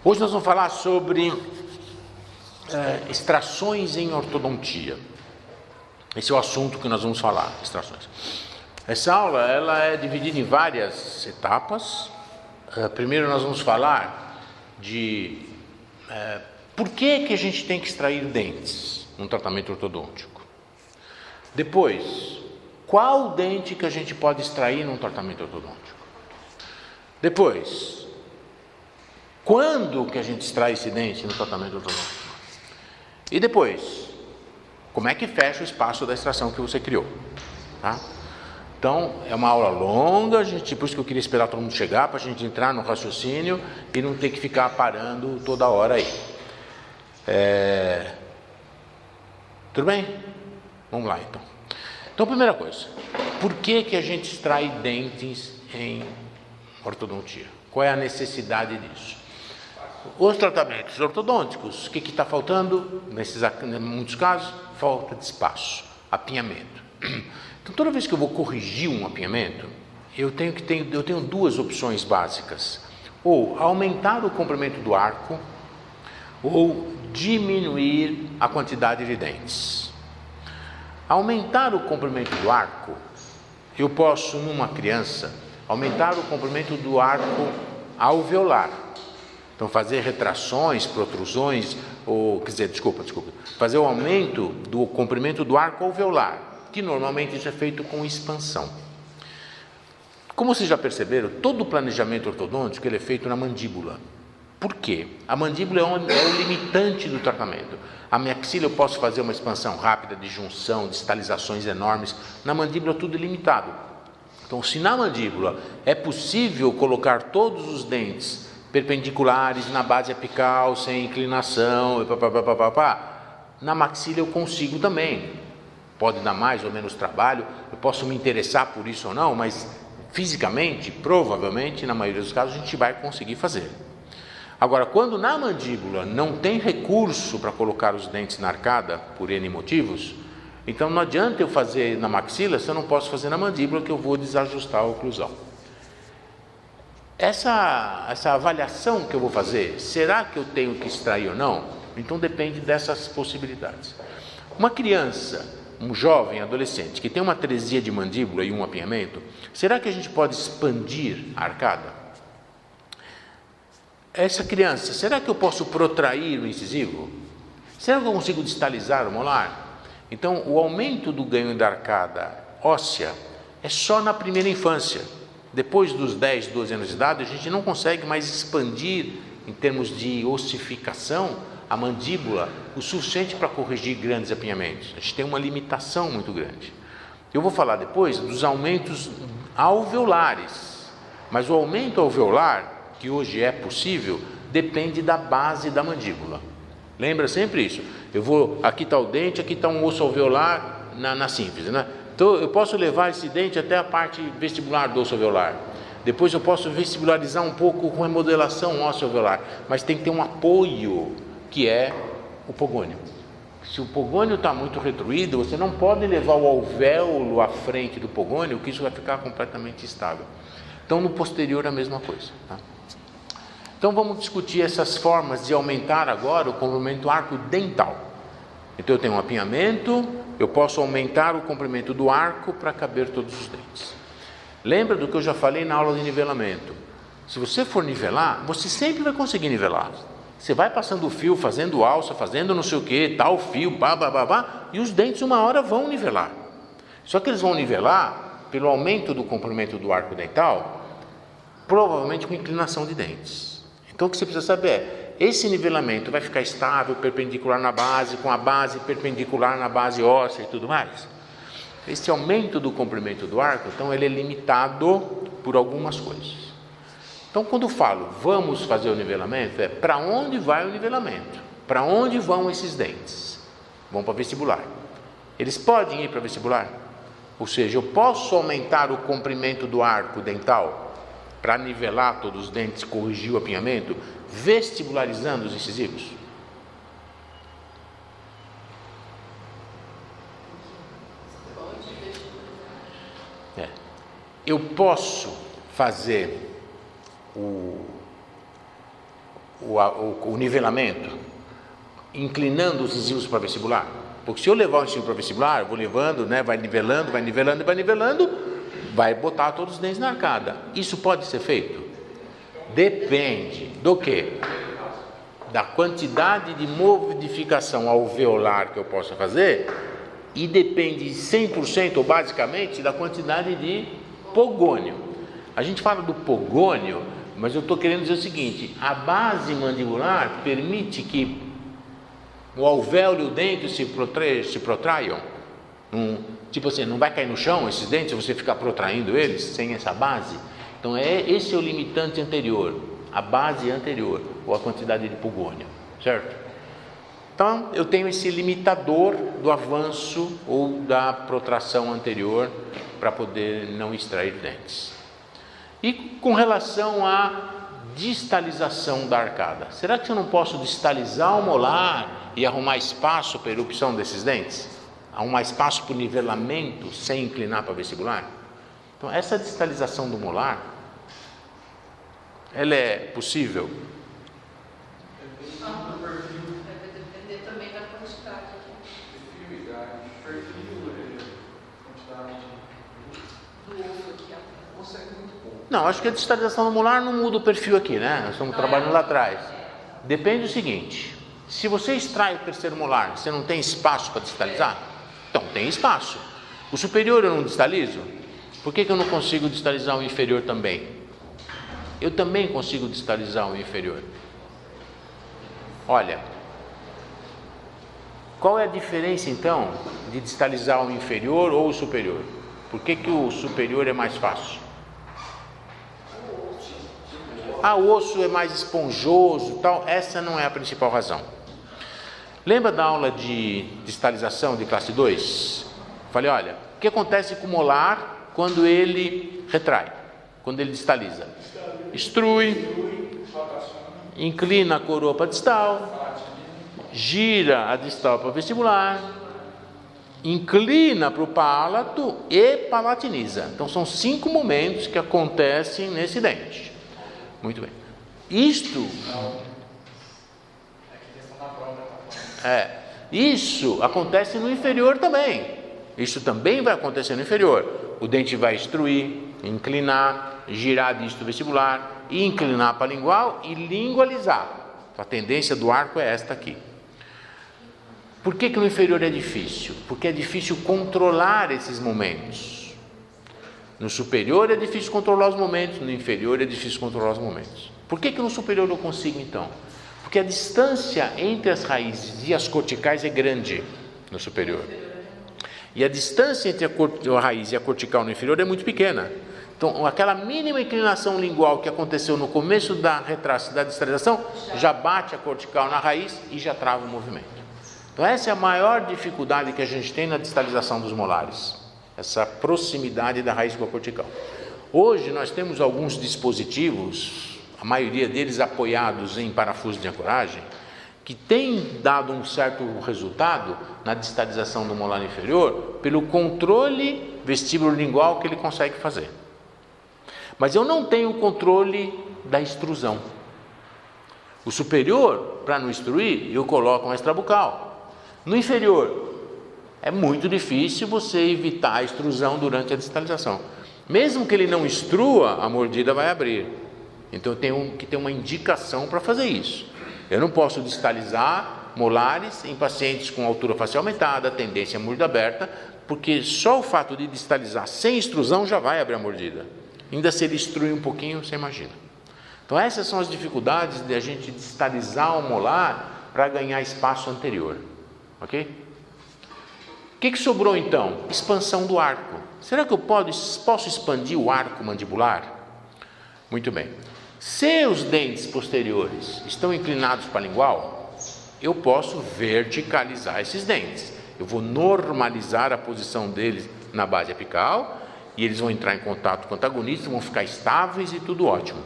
Hoje nós vamos falar sobre extrações em ortodontia. Esse é o assunto que nós vamos falar, extrações. Essa aula ela é dividida em várias etapas. Primeiro nós vamos falar de por que a gente tem que extrair dentes num tratamento ortodôntico. Depois, qual dente que a gente pode extrair num tratamento ortodôntico. Depois, quando que a gente extrai esse dente no tratamento ortodôntico? E depois, como é que fecha o espaço da extração que você criou? Tá? Então, é uma aula longa, por isso que eu queria esperar todo mundo chegar, para a gente entrar no raciocínio e não ter que ficar parando toda hora aí. Tudo bem? Vamos lá então. Então, primeira coisa, por que a gente extrai dentes em ortodontia? Qual é a necessidade disso? Os tratamentos ortodônticos, o que está faltando? Em muitos casos, falta de espaço, apinhamento. Então, toda vez que eu vou corrigir um apinhamento, eu tenho duas opções básicas: ou aumentar o comprimento do arco, ou diminuir a quantidade de dentes. Aumentar o comprimento do arco, eu posso, numa criança, aumentar o comprimento do arco alveolar. Então, fazer retrações, protrusões, fazer o aumento do comprimento do arco alveolar, que normalmente isso é feito com expansão. Como vocês já perceberam, todo o planejamento ortodôntico ele é feito na mandíbula. Por quê? A mandíbula é o limitante do tratamento. A maxila eu posso fazer uma expansão rápida de junção, de distalizações enormes. Na mandíbula tudo é limitado. Então, se na mandíbula é possível colocar todos os dentes perpendiculares na base apical, sem inclinação, na maxila eu consigo também. Pode dar mais ou menos trabalho, eu posso me interessar por isso ou não, mas fisicamente, provavelmente, na maioria dos casos, a gente vai conseguir fazer. Agora, quando na mandíbula não tem recurso para colocar os dentes na arcada, por N motivos, então não adianta eu fazer na maxila se eu não posso fazer na mandíbula, que eu vou desajustar a oclusão. Essa avaliação que eu vou fazer, será que eu tenho que extrair ou não? Então depende dessas possibilidades. Uma criança, um jovem, adolescente, que tem uma atresia de mandíbula e um apinhamento, será que a gente pode expandir a arcada? Essa criança, será que eu posso protrair o incisivo? Será que eu consigo distalizar o molar? Então, o aumento do ganho da arcada óssea é só na primeira infância. Depois dos 10, 12 anos de idade, a gente não consegue mais expandir, em termos de ossificação, a mandíbula o suficiente para corrigir grandes apinhamentos. A gente tem uma limitação muito grande. Eu vou falar depois dos aumentos alveolares, mas o aumento alveolar, que hoje é possível, depende da base da mandíbula. Lembra sempre isso. Aqui está o dente, aqui está um osso alveolar na sínfise, né? Então, eu posso levar esse dente até a parte vestibular do osso alveolar. Depois eu posso vestibularizar um pouco com remodelação ósseo alveolar. Mas tem que ter um apoio, que é o pogônio. Se o pogônio está muito retruído, você não pode levar o alvéolo à frente do pogônio, que isso vai ficar completamente estável. Então, no posterior, a mesma coisa. Tá? Então, vamos discutir essas formas de aumentar agora o comprimento arco dental. Então, eu tenho um apinhamento, eu posso aumentar o comprimento do arco para caber todos os dentes. Lembra do que eu já falei na aula de nivelamento? Se você for nivelar, você sempre vai conseguir nivelar. Você vai passando o fio, fazendo alça, fazendo não sei o que, tal fio, e os dentes uma hora vão nivelar. Só que eles vão nivelar pelo aumento do comprimento do arco dental, provavelmente com inclinação de dentes. Então, o que você precisa saber é, esse nivelamento vai ficar estável, perpendicular na base, com a base perpendicular na base óssea e tudo mais? Esse aumento do comprimento do arco, então, ele é limitado por algumas coisas. Então, quando eu falo, vamos fazer o nivelamento, é para onde vai o nivelamento? Para onde vão esses dentes? Vão para vestibular. Eles podem ir para vestibular? Ou seja, eu posso aumentar o comprimento do arco dental para nivelar todos os dentes, corrigir o apinhamento, vestibularizando os incisivos? Eu posso fazer o nivelamento, inclinando os incisivos para vestibular? Porque se eu levar o incisivo para vestibular, eu vou levando, né, vai nivelando, vai botar todos os dentes na arcada. Isso pode ser feito? Depende do quê? Da quantidade de modificação alveolar que eu possa fazer, e depende 100% ou basicamente da quantidade de pogônio. A gente fala do pogônio, mas eu estou querendo dizer o seguinte: a base mandibular permite que o alvéolo e o dente se protraiam. Tipo assim, não vai cair no chão esses dentes se você ficar protraindo eles sem essa base. Então esse é o limitante anterior, a base anterior, ou a quantidade de pogônio, certo? Então eu tenho esse limitador do avanço ou da protração anterior para poder não extrair dentes. E com relação à distalização da arcada, será que eu não posso distalizar o molar e arrumar espaço para a erupção desses dentes? Arrumar espaço para o nivelamento sem inclinar para o vestibular? Então essa distalização do molar, ela é possível? Vai depender também da quantidade. Quantidade do osso aqui. Consegue muito pouco. Não, acho que a distalização do molar não muda o perfil aqui, né? Nós estamos trabalhando lá atrás. Depende do seguinte: se você extrai o terceiro molar, você não tem espaço para distalizar? Então tem espaço. O superior eu não distalizo? Por que eu não consigo distalizar o inferior também? Eu também consigo distalizar o inferior. Olha, qual é a diferença então de distalizar o inferior ou o superior? Por que o superior é mais fácil? O osso é mais esponjoso, tal. Essa não é a principal razão. Lembra da aula de distalização de classe 2? Falei, olha, o que acontece com o molar quando ele retrai, quando ele distaliza? Extrui, inclina a coroa para a distal, gira a distal para o vestibular, inclina para o palato e palatiniza. Então são 5 momentos que acontecem nesse dente. Muito bem. Isso acontece no inferior também. Isso também vai acontecer no inferior. O dente vai extruir, inclinar, girar a disto vestibular, inclinar para a lingual e lingualizar. A tendência do arco é esta aqui. Por que no inferior é difícil? Porque é difícil controlar esses momentos. No superior é difícil controlar os momentos, no inferior é difícil controlar os momentos. Por que no superior eu consigo então? Porque a distância entre as raízes e as corticais é grande no superior. E a distância entre a raiz e a cortical no inferior é muito pequena. Então, aquela mínima inclinação lingual que aconteceu no começo da retração, da distalização, já bate a cortical na raiz e já trava o movimento. Então, essa é a maior dificuldade que a gente tem na distalização dos molares. Essa proximidade da raiz com a cortical. Hoje, nós temos alguns dispositivos, a maioria deles apoiados em parafuso de ancoragem, que tem dado um certo resultado na distalização do molar inferior pelo controle vestíbulo-lingual que ele consegue fazer. Mas eu não tenho o controle da extrusão. O superior, para não extruir, eu coloco um extrabucal. No inferior, é muito difícil você evitar a extrusão durante a distalização. Mesmo que ele não extrua, a mordida vai abrir. Então eu tenho que ter uma indicação para fazer isso. Eu não posso distalizar molares em pacientes com altura facial aumentada, tendência à mordida aberta, porque só o fato de distalizar sem extrusão já vai abrir a mordida. Ainda se ele extrui um pouquinho, você imagina. Então essas são as dificuldades de a gente distalizar o molar para ganhar espaço anterior. Ok? O que sobrou então? Expansão do arco. Será que eu posso expandir o arco mandibular? Muito bem. Se os dentes posteriores estão inclinados para a lingual, eu posso verticalizar esses dentes. Eu vou normalizar a posição deles na base apical e eles vão entrar em contato com o antagonista, vão ficar estáveis e tudo ótimo.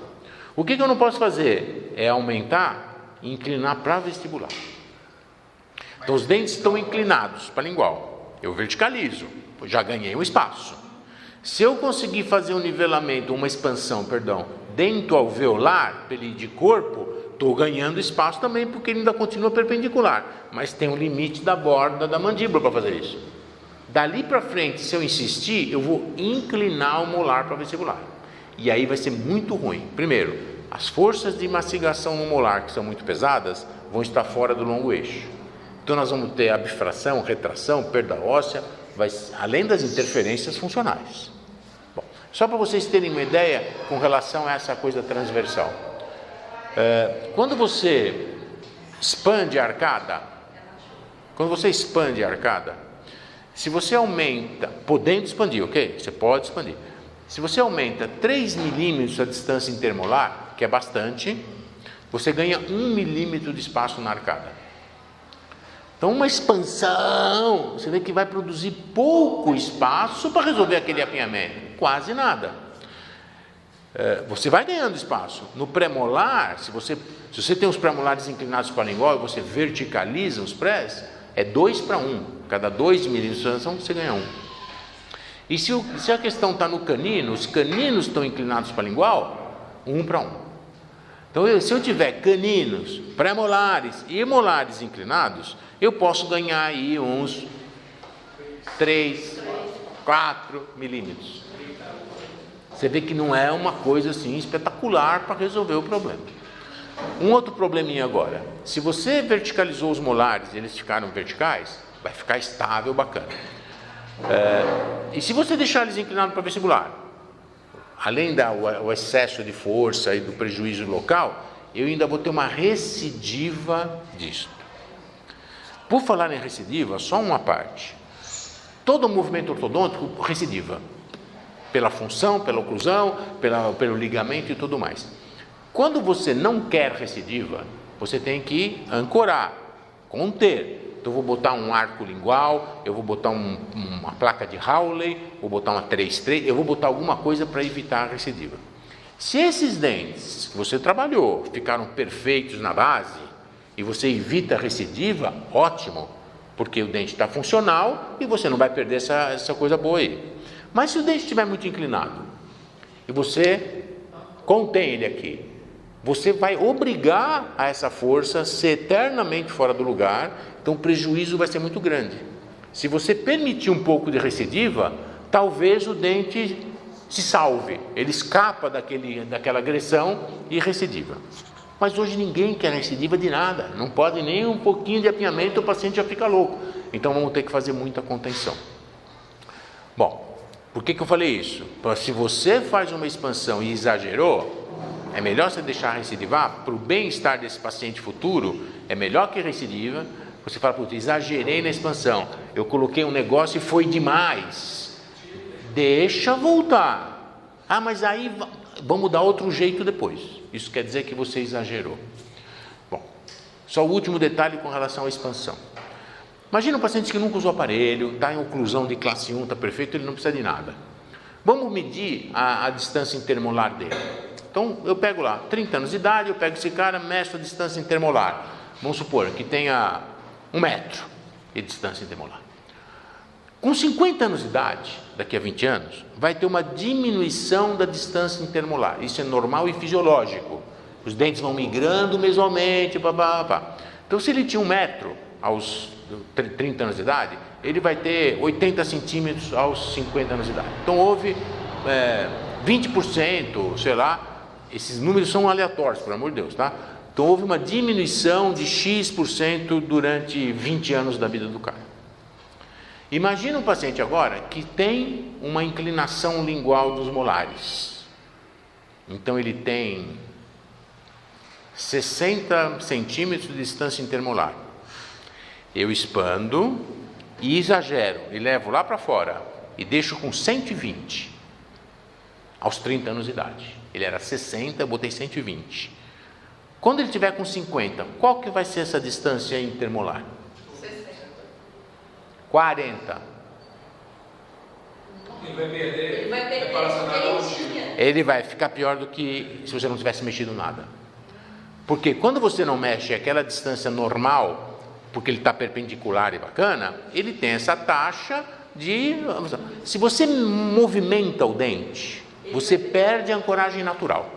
O que eu não posso fazer? É aumentar e inclinar para vestibular. Então os dentes estão inclinados para a lingual. Eu verticalizo, já ganhei um espaço. Se eu conseguir fazer um nivelamento, uma expansão, dentro alveolar, de corpo, estou ganhando espaço também porque ele ainda continua perpendicular, mas tem um limite da borda da mandíbula para fazer isso. Dali para frente, se eu insistir, eu vou inclinar o molar para vestibular. E aí vai ser muito ruim. Primeiro, as forças de mastigação no molar, que são muito pesadas, vão estar fora do longo eixo. Então nós vamos ter abfração, retração, perda óssea, além das interferências funcionais. Bom, só para vocês terem uma ideia com relação a essa coisa transversal. Quando você expande a arcada, se você aumenta, podendo expandir, ok? Você pode expandir. Se você aumenta 3 milímetros a distância intermolar, que é bastante, você ganha 1 milímetro de espaço na arcada. Então, uma expansão, você vê que vai produzir pouco espaço para resolver aquele apinhamento, quase nada. Você vai ganhando espaço. No premolar, se você tem os premolares inclinados para a lingual e você verticaliza os prés, é 2 para 1. Cada 2 milímetros de expansão você ganha 1. E se a questão está no canino, os caninos estão inclinados para a lingual, 1 para 1. Então, se eu tiver caninos, premolares e molares inclinados, eu posso ganhar aí uns 3, 4 milímetros. Você vê que não é uma coisa assim espetacular para resolver o problema. Um outro probleminha agora. Se você verticalizou os molares e eles ficaram verticais, vai ficar estável, bacana. E se você deixar eles inclinados para vestibular, além do excesso de força e do prejuízo local, eu ainda vou ter uma recidiva disso. Por falar em recidiva, só uma parte. Todo movimento ortodôntico recidiva. Pela função, pela oclusão, pelo ligamento e tudo mais. Quando você não quer recidiva, você tem que ancorar, conter. Então, eu vou botar um arco lingual, eu vou botar uma placa de Hawley, vou botar uma 3-3, eu vou botar alguma coisa para evitar a recidiva. Se esses dentes que você trabalhou ficaram perfeitos na base e você evita a recidiva, ótimo, porque o dente está funcional e você não vai perder essa coisa boa aí. Mas se o dente estiver muito inclinado e você contém ele aqui, você vai obrigar a essa força a ser eternamente fora do lugar, então o prejuízo vai ser muito grande. Se você permitir um pouco de recidiva, talvez o dente se salve, ele escapa daquela agressão e recidiva. Mas hoje ninguém quer recidiva de nada, não pode nem um pouquinho de apinhamento, o paciente já fica louco. Então vamos ter que fazer muita contenção. Bom, por que eu falei isso? Se você faz uma expansão e exagerou, é melhor você deixar recidivar, para o bem-estar desse paciente futuro, é melhor que recidiva. Você fala, putz, exagerei na expansão, eu coloquei um negócio e foi demais, deixa voltar. Mas aí vamos dar outro jeito depois. Isso quer dizer que você exagerou. Bom, só o último detalhe com relação à expansão. Imagina um paciente que nunca usou aparelho, está em oclusão de classe 1, está perfeito, ele não precisa de nada. Vamos medir a distância intermolar dele. Então, eu pego lá, 30 anos de idade, eu pego esse cara, meço a distância intermolar. Vamos supor que tenha 1 metro de distância intermolar. Com 50 anos de idade, daqui a 20 anos, vai ter uma diminuição da distância intermolar. Isso é normal e fisiológico. Os dentes vão migrando mesualmente, Então, se ele tinha 1 metro aos 30 anos de idade, ele vai ter 80 centímetros aos 50 anos de idade. Então, houve 20%, sei lá, esses números são aleatórios, pelo amor de Deus, tá? Então, houve uma diminuição de X% durante 20 anos da vida do cara. Imagina um paciente agora que tem uma inclinação lingual dos molares. Então, ele tem 60 centímetros de distância intermolar. Eu expando e exagero, e levo lá para fora, e deixo com 120, aos 30 anos de idade. Ele era 60, eu botei 120. Quando ele tiver com 50, qual que vai ser essa distância intermolar? 60. 40. Ele vai perder o que ele tinha. Ele vai ficar pior do que se você não tivesse mexido nada. Porque quando você não mexe aquela distância normal, porque ele está perpendicular e bacana, ele tem essa taxa de... Se você movimenta o dente, você perde a ancoragem natural.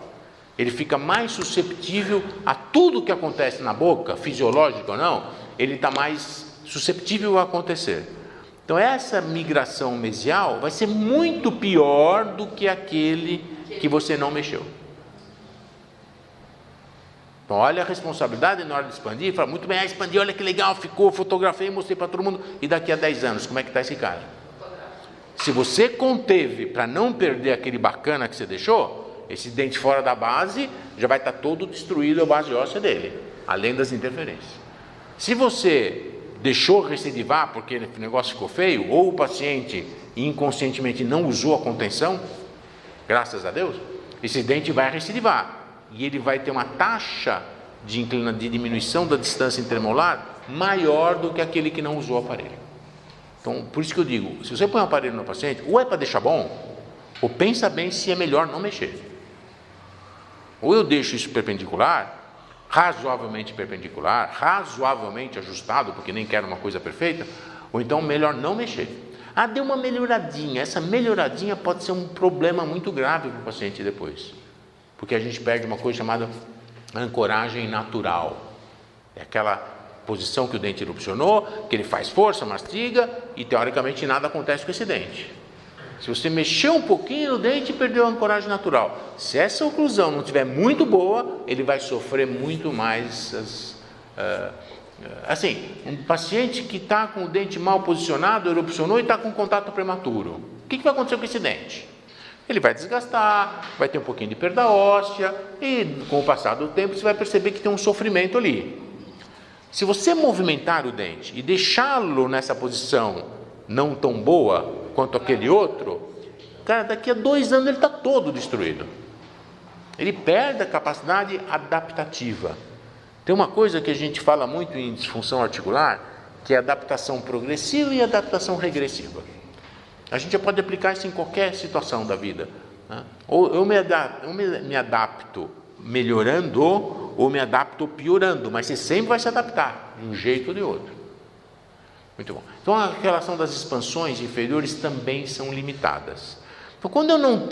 Ele fica mais susceptível a tudo que acontece na boca, fisiológico ou não, ele está mais susceptível a acontecer. Então essa migração mesial vai ser muito pior do que aquele que você não mexeu. Então olha a responsabilidade na hora de expandir, fala, muito bem, expandi, olha que legal, ficou, fotografei, mostrei para todo mundo, e daqui a 10 anos, como é que está esse cara? Se você conteve para não perder aquele bacana que você deixou, esse dente fora da base já vai estar todo destruído a base óssea dele, além das interferências. Se você deixou recidivar porque o negócio ficou feio, ou o paciente inconscientemente não usou a contenção, graças a Deus, esse dente vai recidivar. E ele vai ter uma taxa de diminuição da distância intermolar maior do que aquele que não usou o aparelho. Então, por isso que eu digo, se você põe um aparelho no paciente, ou é para deixar bom, ou pensa bem se é melhor não mexer. Ou eu deixo isso perpendicular, razoavelmente ajustado, porque nem quero uma coisa perfeita, ou então melhor não mexer. Ah, deu uma melhoradinha, essa melhoradinha pode ser um problema muito grave para o paciente depois, porque a gente perde uma coisa chamada ancoragem natural. É aquela posição que o dente erupcionou, que ele faz força, mastiga, e teoricamente nada acontece com esse dente. Se você mexeu um pouquinho no dente, perdeu a ancoragem natural. Se essa oclusão não estiver muito boa, ele vai sofrer muito mais. Assim, um paciente que está com o dente mal posicionado, erupcionou e está com contato prematuro. O que vai acontecer com esse dente? Ele vai desgastar, vai ter um pouquinho de perda óssea, e com o passar do tempo você vai perceber que tem um sofrimento ali. Se você movimentar o dente e deixá-lo nessa posição não tão boa quanto aquele outro, cara, daqui a 2 anos ele está todo destruído. Ele perde a capacidade adaptativa. Tem uma coisa que a gente fala muito em disfunção articular, que é adaptação progressiva e adaptação regressiva. A gente já pode aplicar isso em qualquer situação da vida, né? Ou eu me adapto melhorando, ou me adapto piorando, mas você sempre vai se adaptar, de um jeito ou de outro. Muito bom. Então a relação das expansões inferiores também são limitadas. Então quando eu não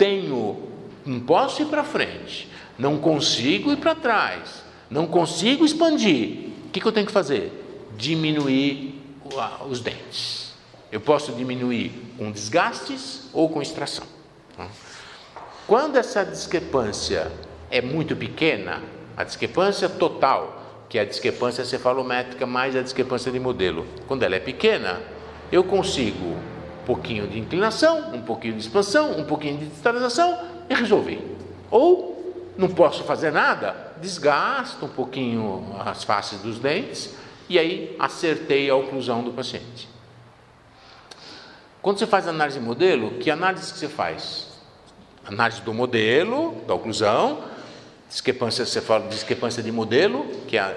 posso ir para frente, não consigo ir para trás, não consigo expandir, o que eu tenho que fazer? Diminuir os dentes. Eu posso diminuir com desgastes ou com extração. Quando essa discrepância é muito pequena, a discrepância total, que é a discrepância cefalométrica mais a discrepância de modelo, quando ela é pequena, eu consigo um pouquinho de inclinação, um pouquinho de expansão, um pouquinho de distalização e resolvi. Ou não posso fazer nada, desgasto um pouquinho as faces dos dentes e aí acertei a oclusão do paciente. Quando você faz análise de modelo, que análise que você faz? Análise do modelo, da oclusão, discrepância de modelo, que é a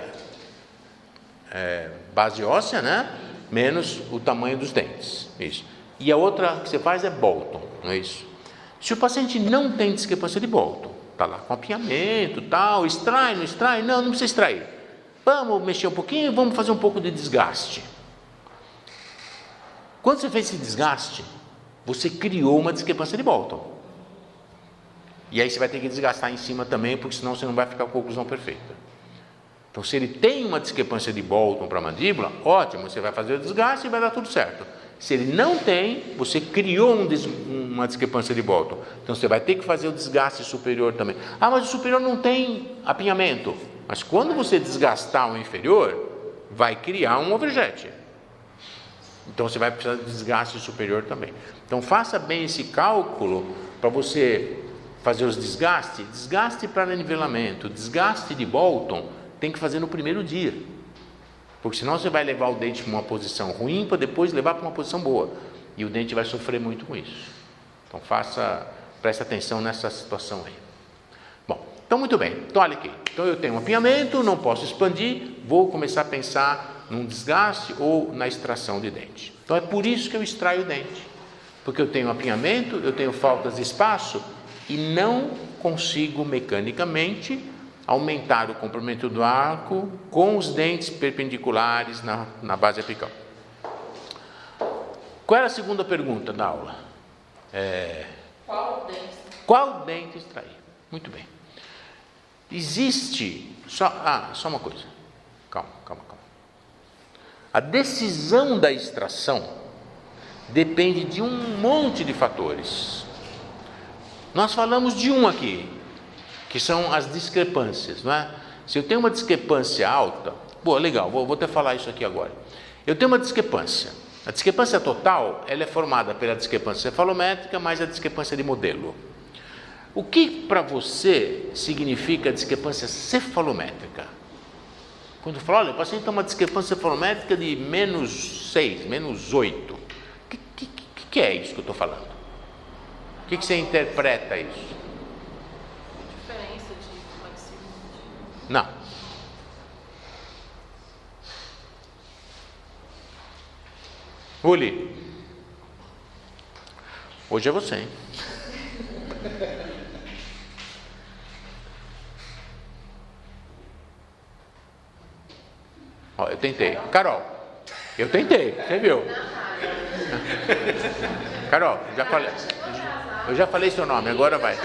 base óssea, né? Menos o tamanho dos dentes. Isso. E a outra que você faz é Bolton, não é isso? Se o paciente não tem discrepância de Bolton, está lá com apinhamento, tal, extrai, não extrai? Não precisa extrair. Vamos mexer um pouquinho, vamos fazer um pouco de desgaste. Quando você fez esse desgaste, você criou uma discrepância de Bolton. E aí você vai ter que desgastar em cima também, porque senão você não vai ficar com a oclusão perfeita. Então, se ele tem uma discrepância de Bolton para a mandíbula, ótimo, você vai fazer o desgaste e vai dar tudo certo. Se ele não tem, você criou uma discrepância de Bolton. Então, você vai ter que fazer o desgaste superior também. Ah, mas o superior não tem apinhamento. Mas quando você desgastar o inferior, vai criar um overjet. Então, você vai precisar de desgaste superior também. Então, faça bem esse cálculo para você fazer os desgastes. Desgaste para nivelamento, desgaste de Bolton, tem que fazer no primeiro dia. Porque senão você vai levar o dente para uma posição ruim para depois levar para uma posição boa. E o dente vai sofrer muito com isso. Então, preste atenção nessa situação aí. Bom, então muito bem. Então, olha aqui. Então, eu tenho um apinhamento, não posso expandir, vou começar a pensar num desgaste ou na extração de dente. Então, é por isso que eu extraio o dente. Porque eu tenho apinhamento, eu tenho faltas de espaço e não consigo mecanicamente aumentar o comprimento do arco com os dentes perpendiculares na base apical. Qual era a segunda pergunta da aula? Qual dente? Qual dente extrair? Muito bem. Existe, só uma coisa, calma. A decisão da extração depende de um monte de fatores. Nós falamos de um aqui, que são as discrepâncias, não é? Se eu tenho uma discrepância alta, legal, vou até falar isso aqui agora. Eu tenho uma discrepância. A discrepância total, ela é formada pela discrepância cefalométrica mais a discrepância de modelo. O que para você significa discrepância cefalométrica? Quando eu falo, olha, o paciente tem uma discrepância cefalométrica de -6, -8. O que é isso que eu estou falando? O que você interpreta isso? Diferença de flexibilidade. Não. Uli, hoje é você, hein? Ó, eu tentei. Carol, eu tentei, você viu? Carol, eu já falei seu nome, agora vai.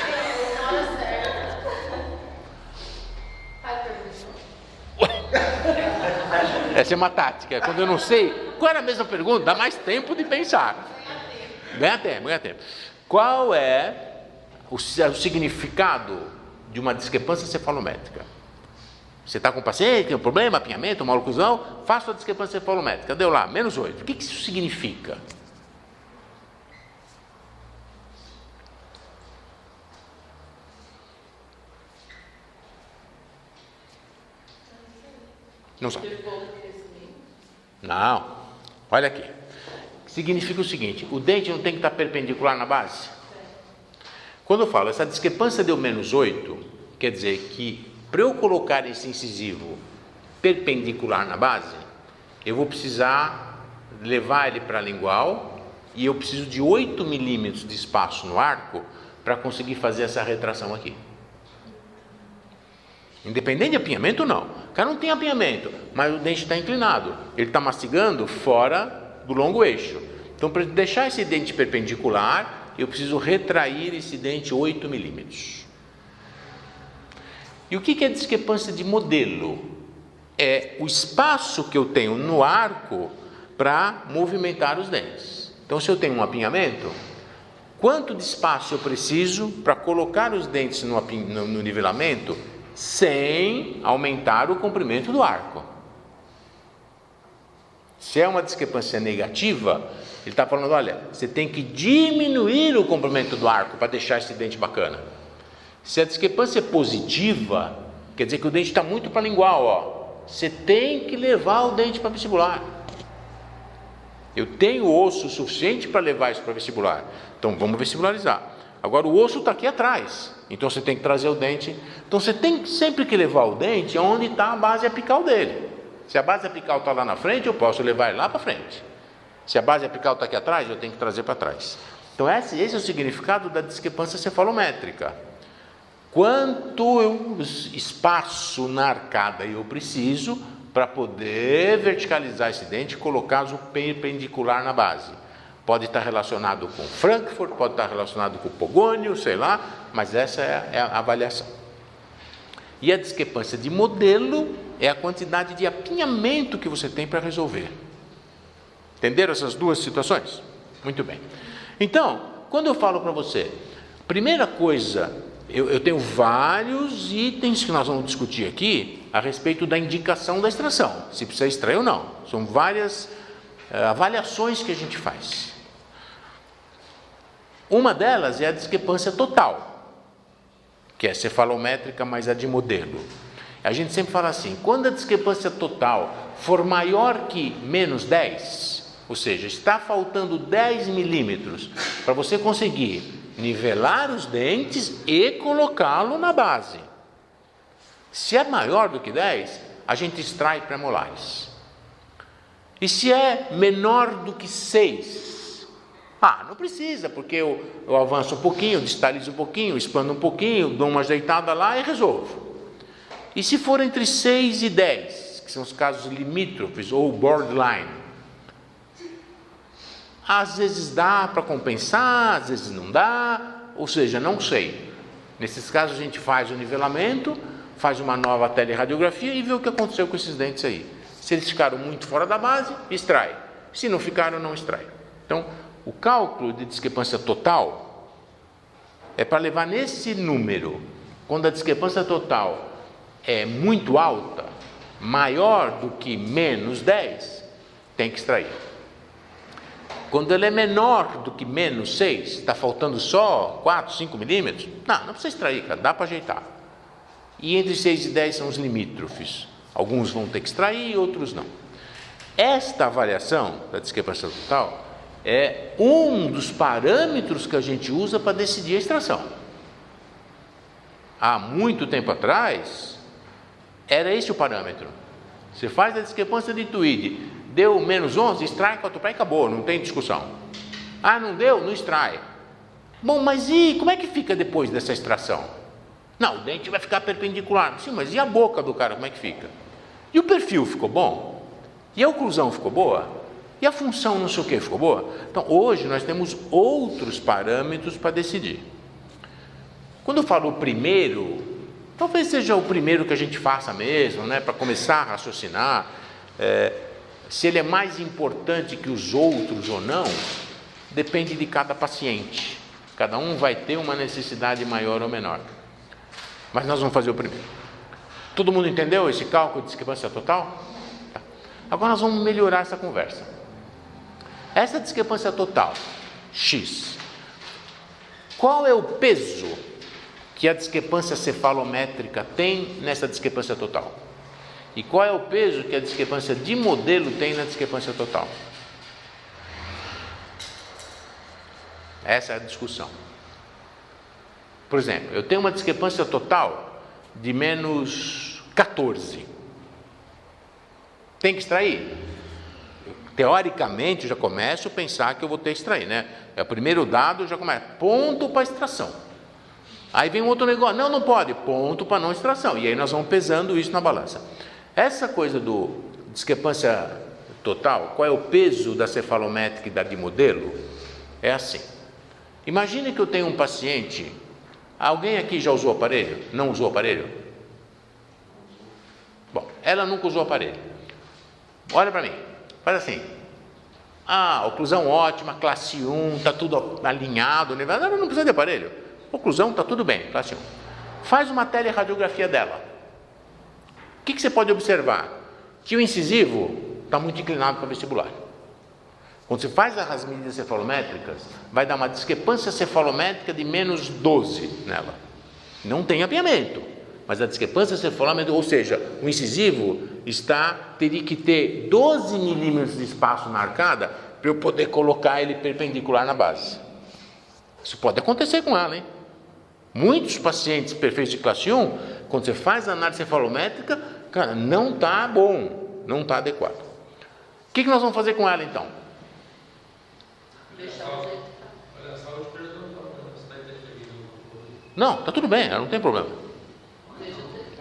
Essa é uma tática. Quando eu não sei, qual era a mesma pergunta? Dá mais tempo de pensar. Ganha tempo. Qual é o significado de uma discrepância cefalométrica? Você está com um paciente, tem um problema, apinhamento, uma oclusão, faça a discrepância cefalométrica. Deu lá, -8. O que isso significa? Não sabe. Não. Olha aqui. Significa o seguinte: o dente não tem que estar perpendicular na base? Quando eu falo essa discrepância deu -8, quer dizer que para eu colocar esse incisivo perpendicular na base, eu vou precisar levar ele para a lingual e eu preciso de 8 milímetros de espaço no arco para conseguir fazer essa retração aqui. Independente de apinhamento, não. O cara não tem apinhamento, mas o dente está inclinado. Ele está mastigando fora do longo eixo. Então, para deixar esse dente perpendicular, eu preciso retrair esse dente 8 milímetros. E o que é discrepância de modelo? É o espaço que eu tenho no arco para movimentar os dentes. Então, se eu tenho um apinhamento, quanto de espaço eu preciso para colocar os dentes no nivelamento sem aumentar o comprimento do arco? Se é uma discrepância negativa, ele está falando, olha, você tem que diminuir o comprimento do arco para deixar esse dente bacana. Se a discrepância é positiva, quer dizer que o dente está muito para a lingual, ó. Você tem que levar o dente para vestibular. Eu tenho osso suficiente para levar isso para vestibular. Então vamos vestibularizar. Agora o osso está aqui atrás. Então você tem que trazer o dente. Então você tem sempre que levar o dente onde está a base apical dele. Se a base apical está lá na frente, eu posso levar ele lá para frente. Se a base apical está aqui atrás, eu tenho que trazer para trás. Então esse é o significado da discrepância cefalométrica. Quanto espaço na arcada eu preciso para poder verticalizar esse dente e colocá-lo perpendicular na base. Pode estar relacionado com Frankfurt, pode estar relacionado com Pogônio, sei lá, mas essa é a avaliação. E a discrepância de modelo é a quantidade de apinhamento que você tem para resolver. Entenderam essas duas situações? Muito bem. Então, quando eu falo para você, primeira coisa, eu tenho vários itens que nós vamos discutir aqui a respeito da indicação da extração, se precisa extrair ou não. São várias avaliações que a gente faz. Uma delas é a discrepância total, que é cefalométrica mais a de modelo. A gente sempre fala assim, quando a discrepância total for maior que -10, ou seja, está faltando 10 milímetros para você conseguir nivelar os dentes e colocá-lo na base. Se é maior do que 10, a gente extrai premolares. E se é menor do que 6? Não precisa, porque eu avanço um pouquinho, distalizo um pouquinho, expando um pouquinho, dou uma ajeitada lá e resolvo. E se for entre 6 e 10, que são os casos limítrofes ou borderline, às vezes dá para compensar, às vezes não dá, ou seja, não sei. Nesses casos a gente faz o nivelamento, faz uma nova teleradiografia e vê o que aconteceu com esses dentes aí. Se eles ficaram muito fora da base, extrai. Se não ficaram, não extrai. Então, o cálculo de discrepância total é para levar nesse número. Quando a discrepância total é muito alta, maior do que menos 10, tem que extrair. Quando ele é menor do que menos 6, está faltando só 4, 5 milímetros, não precisa extrair, cara, dá para ajeitar. E entre 6 e 10 são os limítrofes. Alguns vão ter que extrair, outros não. Esta avaliação da discrepância total é um dos parâmetros que a gente usa para decidir a extração. Há muito tempo atrás, era esse o parâmetro. Você faz a discrepância de Tweed, deu menos 11, extrai 4π e acabou, não tem discussão. Ah, não deu? Não extrai. Bom, mas e como é que fica depois dessa extração? Não, o dente vai ficar perpendicular. Sim, mas e a boca do cara, como é que fica? E o perfil ficou bom? E a oclusão ficou boa? E a função não sei o que ficou boa? Então, hoje nós temos outros parâmetros para decidir. Quando eu falo o primeiro, talvez seja o primeiro que a gente faça mesmo, né, para começar a raciocinar. Se ele é mais importante que os outros ou não, depende de cada paciente. Cada um vai ter uma necessidade maior ou menor. Mas nós vamos fazer o primeiro. Todo mundo entendeu esse cálculo de discrepância total? Tá. Agora nós vamos melhorar essa conversa. Essa discrepância total, X, qual é o peso que a discrepância cefalométrica tem nessa discrepância total? E qual é o peso que a discrepância de modelo tem na discrepância total? Essa é a discussão. Por exemplo, eu tenho uma discrepância total de menos 14. Tem que extrair? Teoricamente, eu já começo a pensar que eu vou ter que extrair, né? É o primeiro dado, já começa, ponto para extração. Aí vem um outro negócio, não pode, ponto para não extração. E aí nós vamos pesando isso na balança. Essa coisa do discrepância total, qual é o peso da cefalométrica e da de modelo? É assim. Imagine que eu tenho um paciente. Alguém aqui já usou aparelho? Não usou aparelho? Bom, ela nunca usou aparelho. Olha para mim, faz assim. Oclusão ótima, classe 1, está tudo alinhado, ela não precisa de aparelho. Oclusão está tudo bem, classe 1. Faz uma teleradiografia dela. O que você pode observar? Que o incisivo está muito inclinado para o vestibular. Quando você faz as medidas cefalométricas, vai dar uma discrepância cefalométrica de menos 12 nela. Não tem apiamento, mas a discrepância cefalométrica, ou seja, o incisivo teria que ter 12 milímetros de espaço na arcada para eu poder colocar ele perpendicular na base. Isso pode acontecer com ela, hein? Muitos pacientes perfeitos de classe 1, quando você faz a análise cefalométrica, cara, não está bom, não está adequado. O que nós vamos fazer com ela então? Não, está tudo bem, ela não tem problema.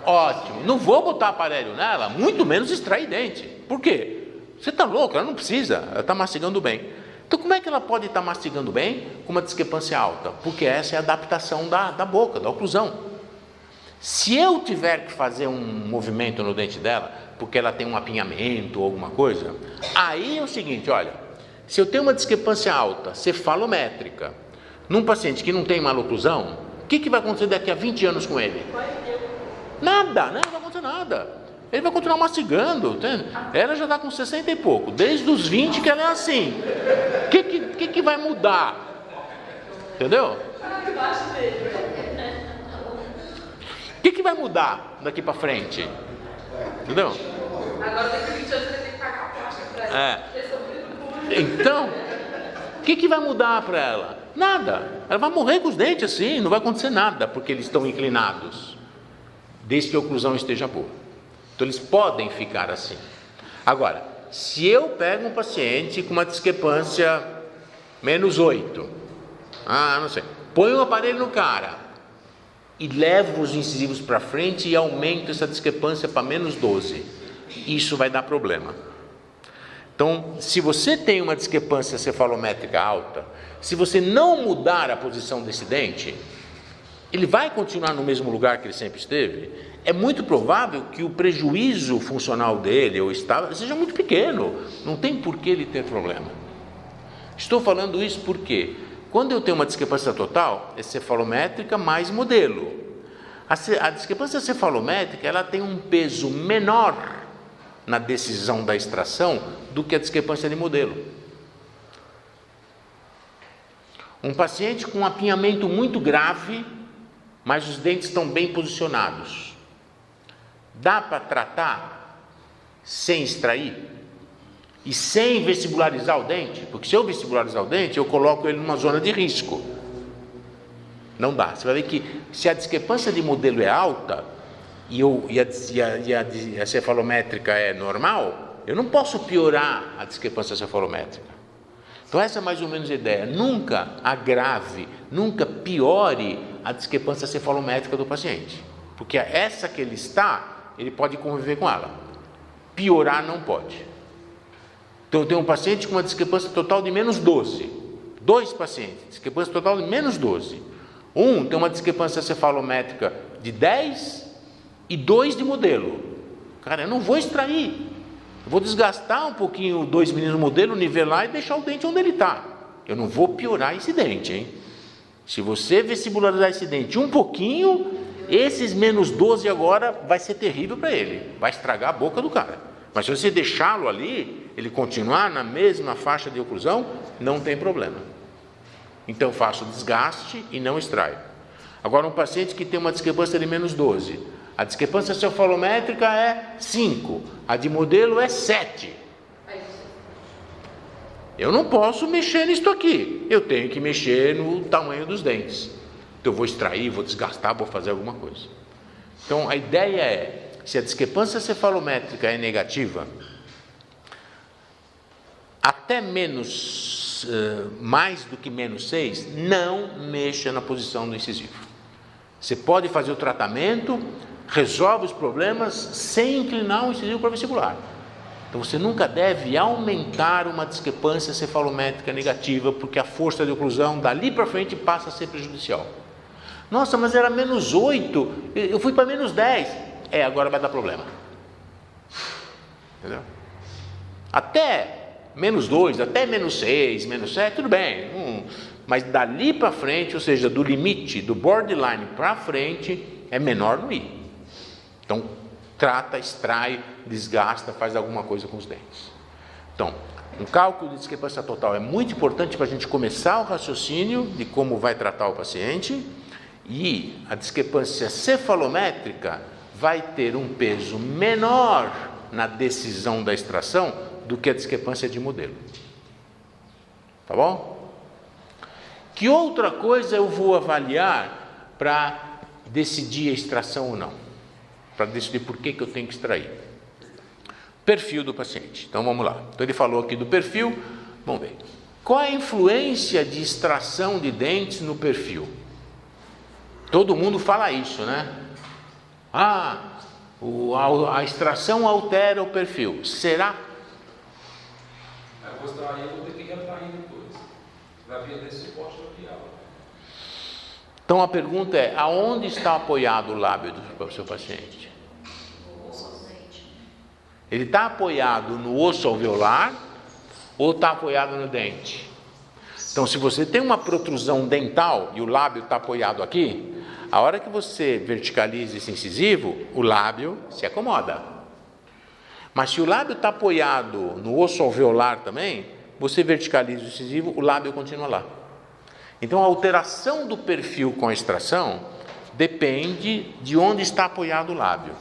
Ótimo, não vou botar aparelho nela, muito menos extrair dente. Por quê? Você está louco, ela não precisa, ela está mastigando bem. Então, como é que ela pode estar mastigando bem com uma discrepância alta? Porque essa é a adaptação da boca, da oclusão. Se eu tiver que fazer um movimento no dente dela, porque ela tem um apinhamento ou alguma coisa, aí é o seguinte, olha, se eu tenho uma discrepância alta, cefalométrica, num paciente que não tem maloclusão, o que vai acontecer daqui a 20 anos com ele? Nada, né? Não vai acontecer nada. Ele vai continuar mastigando, entende? Ela já está com 60 e pouco, desde os 20 que ela é assim. O que vai mudar? Entendeu? O que vai mudar daqui para frente? Entendeu? Agora daqui a 20 anos ele tem que pagar a plástica para ela. Então, o que vai mudar para ela? Nada. Ela vai morrer com os dentes assim, não vai acontecer nada, porque eles estão inclinados, desde que a oclusão esteja boa. Então, eles podem ficar assim. Agora, se eu pego um paciente com uma discrepância menos 8, não sei, põe um aparelho no cara e levo os incisivos para frente e aumento essa discrepância para menos 12, isso vai dar problema. Então, se você tem uma discrepância cefalométrica alta, se você não mudar a posição desse dente, ele vai continuar no mesmo lugar que ele sempre esteve, é muito provável que o prejuízo funcional dele ou estado seja muito pequeno, não tem por que ele ter problema. Estou falando isso porque quando eu tenho uma discrepância total, é cefalométrica mais modelo. A discrepância cefalométrica, ela tem um peso menor na decisão da extração do que a discrepância de modelo. Um paciente com um apinhamento muito grave, mas os dentes estão bem posicionados, dá para tratar sem extrair e sem vestibularizar o dente? Porque se eu vestibularizar o dente, eu coloco ele numa zona de risco. Não dá. Você vai ver que se a discrepância de modelo é alta e a cefalométrica é normal, eu não posso piorar a discrepância cefalométrica. Então essa é mais ou menos a ideia. Nunca agrave, nunca piore a discrepância cefalométrica do paciente, porque essa que ele está, ele pode conviver com ela. Piorar não pode. Então eu tenho um paciente com uma discrepância total de menos 12. 2 pacientes, discrepância total de menos 12. Um tem uma discrepância cefalométrica de 10 e 2 de modelo. Cara, eu não vou extrair. Eu vou desgastar um pouquinho 2 milímetros do modelo, nivelar e deixar o dente onde ele está. Eu não vou piorar esse dente, hein? Se você vestibularizar esse dente um pouquinho, esses menos 12 agora vai ser terrível para ele. Vai estragar a boca do cara. Mas se você deixá-lo ali, ele continuar na mesma faixa de oclusão, não tem problema. Então eu faço desgaste e não extraio. Agora um paciente que tem uma discrepância de menos 12, a discrepância cefalométrica é 5, a de modelo é 7. Eu não posso mexer nisso aqui, eu tenho que mexer no tamanho dos dentes. Então eu vou extrair, vou desgastar, vou fazer alguma coisa. Então a ideia é, se a discrepância cefalométrica é negativa, até mais do que menos 6, não mexa na posição do incisivo. Você pode fazer o tratamento, resolve os problemas sem inclinar o incisivo para o vestibular. Então você nunca deve aumentar uma discrepância cefalométrica negativa, porque a força de oclusão dali para frente passa a ser prejudicial. Nossa, mas era menos 8, eu fui para menos 10. Agora vai dar problema. Entendeu? Até menos 2, até menos 6, menos 7, tudo bem. Mas dali para frente, ou seja, do limite, do borderline para frente, é menor no I. Então, trata, extrai, desgasta, faz alguma coisa com os dentes. Então, um cálculo de discrepância total é muito importante para a gente começar o raciocínio de como vai tratar o paciente, e a discrepância cefalométrica vai ter um peso menor na decisão da extração do que a discrepância de modelo. Tá bom? Que outra coisa eu vou avaliar para decidir a extração ou não? Para decidir por que eu tenho que extrair. Perfil do paciente. Então vamos lá. Então ele falou aqui do perfil. Vamos ver. Qual é a influência de extração de dentes no perfil? Todo mundo fala isso, né? A extração altera o perfil. Será? Eu vou extrair, eu vou ter que retrair depois. Vai perder suporte labial. Então a pergunta é, aonde está apoiado o lábio do seu paciente? Ele está apoiado no osso alveolar ou está apoiado no dente? Então, se você tem uma protrusão dental e o lábio está apoiado aqui, a hora que você verticaliza esse incisivo, o lábio se acomoda. Mas se o lábio está apoiado no osso alveolar também, você verticaliza o incisivo, o lábio continua lá. Então, a alteração do perfil com a extração depende de onde está apoiado o lábio.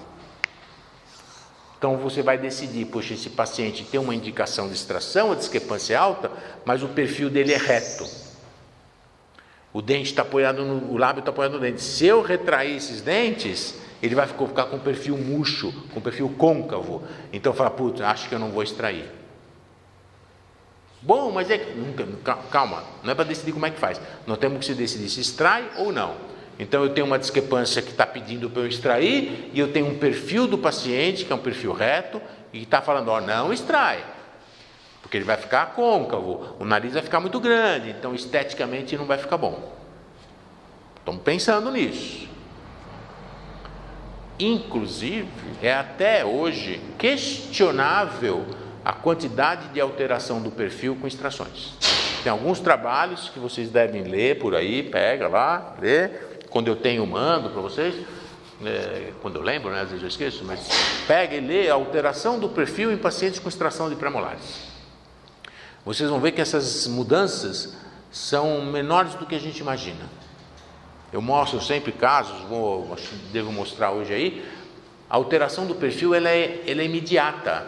Então você vai decidir, poxa, esse paciente tem uma indicação de extração, a discrepância é alta, mas o perfil dele é reto. O dente está apoiado o lábio está apoiado no dente. Se eu retrair esses dentes, ele vai ficar com perfil murcho, com perfil côncavo. Então fala, putz, acho que eu não vou extrair. Bom, mas calma, não é para decidir como é que faz. Nós temos que decidir se extrai ou não. Então eu tenho uma discrepância que está pedindo para eu extrair, e eu tenho um perfil do paciente, que é um perfil reto, e está falando, não extrai, porque ele vai ficar côncavo, o nariz vai ficar muito grande, então esteticamente não vai ficar bom. Estamos pensando nisso. Inclusive, é até hoje questionável a quantidade de alteração do perfil com extrações. Tem alguns trabalhos que vocês devem ler por aí, pega lá, lê. Quando eu tenho, mando para vocês. Quando eu lembro, né? Às vezes eu esqueço, mas pega e lê a alteração do perfil em pacientes com extração de pré-molares. Vocês vão ver que essas mudanças são menores do que a gente imagina. Eu mostro sempre casos, devo mostrar hoje aí. A alteração do perfil ela é imediata.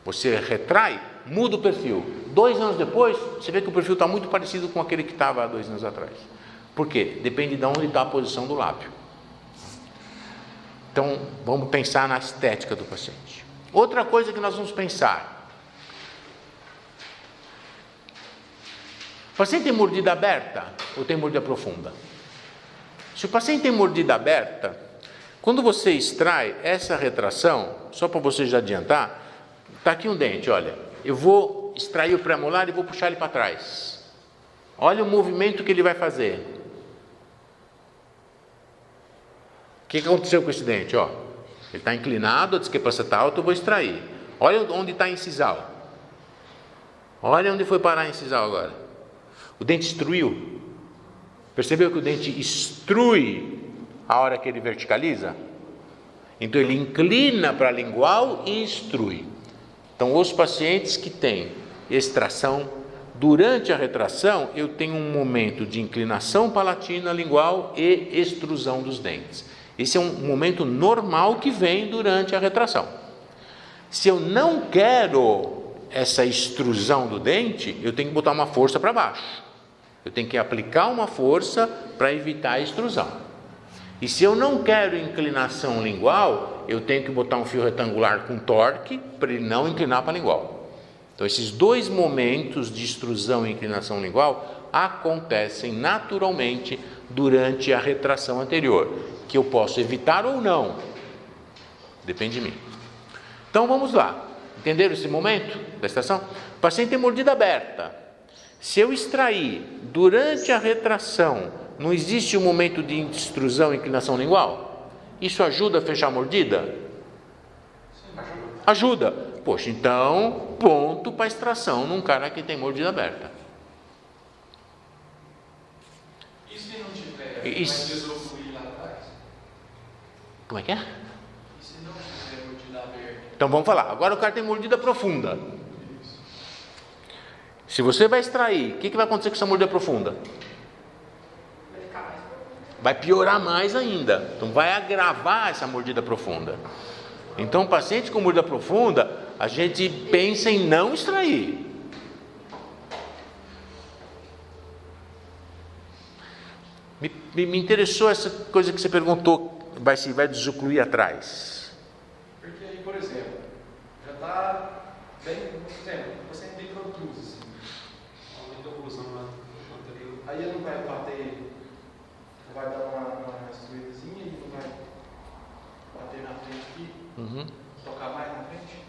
Você retrai, muda o perfil. 2 anos depois, você vê que o perfil está muito parecido com aquele que estava há 2 anos atrás. Por quê? Depende de onde está a posição do lábio. Então, vamos pensar na estética do paciente. Outra coisa que nós vamos pensar. O paciente tem mordida aberta ou tem mordida profunda? Se o paciente tem mordida aberta, quando você extrai essa retração, só para você já adiantar, está aqui um dente, olha, eu vou extrair o pré-molar e vou puxar ele para trás. Olha o movimento que ele vai fazer. O que aconteceu com esse dente? Ó, ele está inclinado, a discrepância está alta, eu vou extrair. Olha onde está a incisal. Olha onde foi parar a incisal agora. O dente extruiu. Percebeu que o dente extrui a hora que ele verticaliza? Então ele inclina para a lingual e extrui. Então os pacientes que têm extração, durante a retração eu tenho um momento de inclinação palatina lingual e extrusão dos dentes. Esse é um momento normal que vem durante a retração. Se eu não quero essa extrusão do dente, eu tenho que botar uma força para baixo. Eu tenho que aplicar uma força para evitar a extrusão. E se eu não quero inclinação lingual, eu tenho que botar um fio retangular com torque para ele não inclinar para a lingual. Então esses 2 momentos de extrusão e inclinação lingual acontecem naturalmente durante a retração anterior, que eu posso evitar ou não, depende de mim. Então vamos lá, entenderam esse momento da extração? O paciente tem mordida aberta. Se eu extrair durante a retração, não existe um momento de extrusão e inclinação lingual? Isso ajuda a fechar a mordida? Sim, Ajuda. Poxa, então ponto para extração num cara que tem mordida aberta. E se não tiver Isso. mais desocluir lá atrás? Como é que é? E se não tiver mordida aberta? Então vamos falar. Agora o cara tem mordida profunda. Se você vai extrair, o que vai acontecer com essa mordida profunda? Vai ficar mais profundo. Vai piorar mais ainda. Então vai agravar essa mordida profunda. Então, paciente com mordida profunda, a gente pensa em não extrair. Me interessou essa coisa que você perguntou, vai desocluir atrás. Porque aí, por exemplo, já está bem, por exemplo, você tem protruse, assim, aumenta a oclusão lá anterior. Aí ele não vai bater, não vai dar uma estruídazinha, ele não vai bater na frente aqui, tocar mais na frente.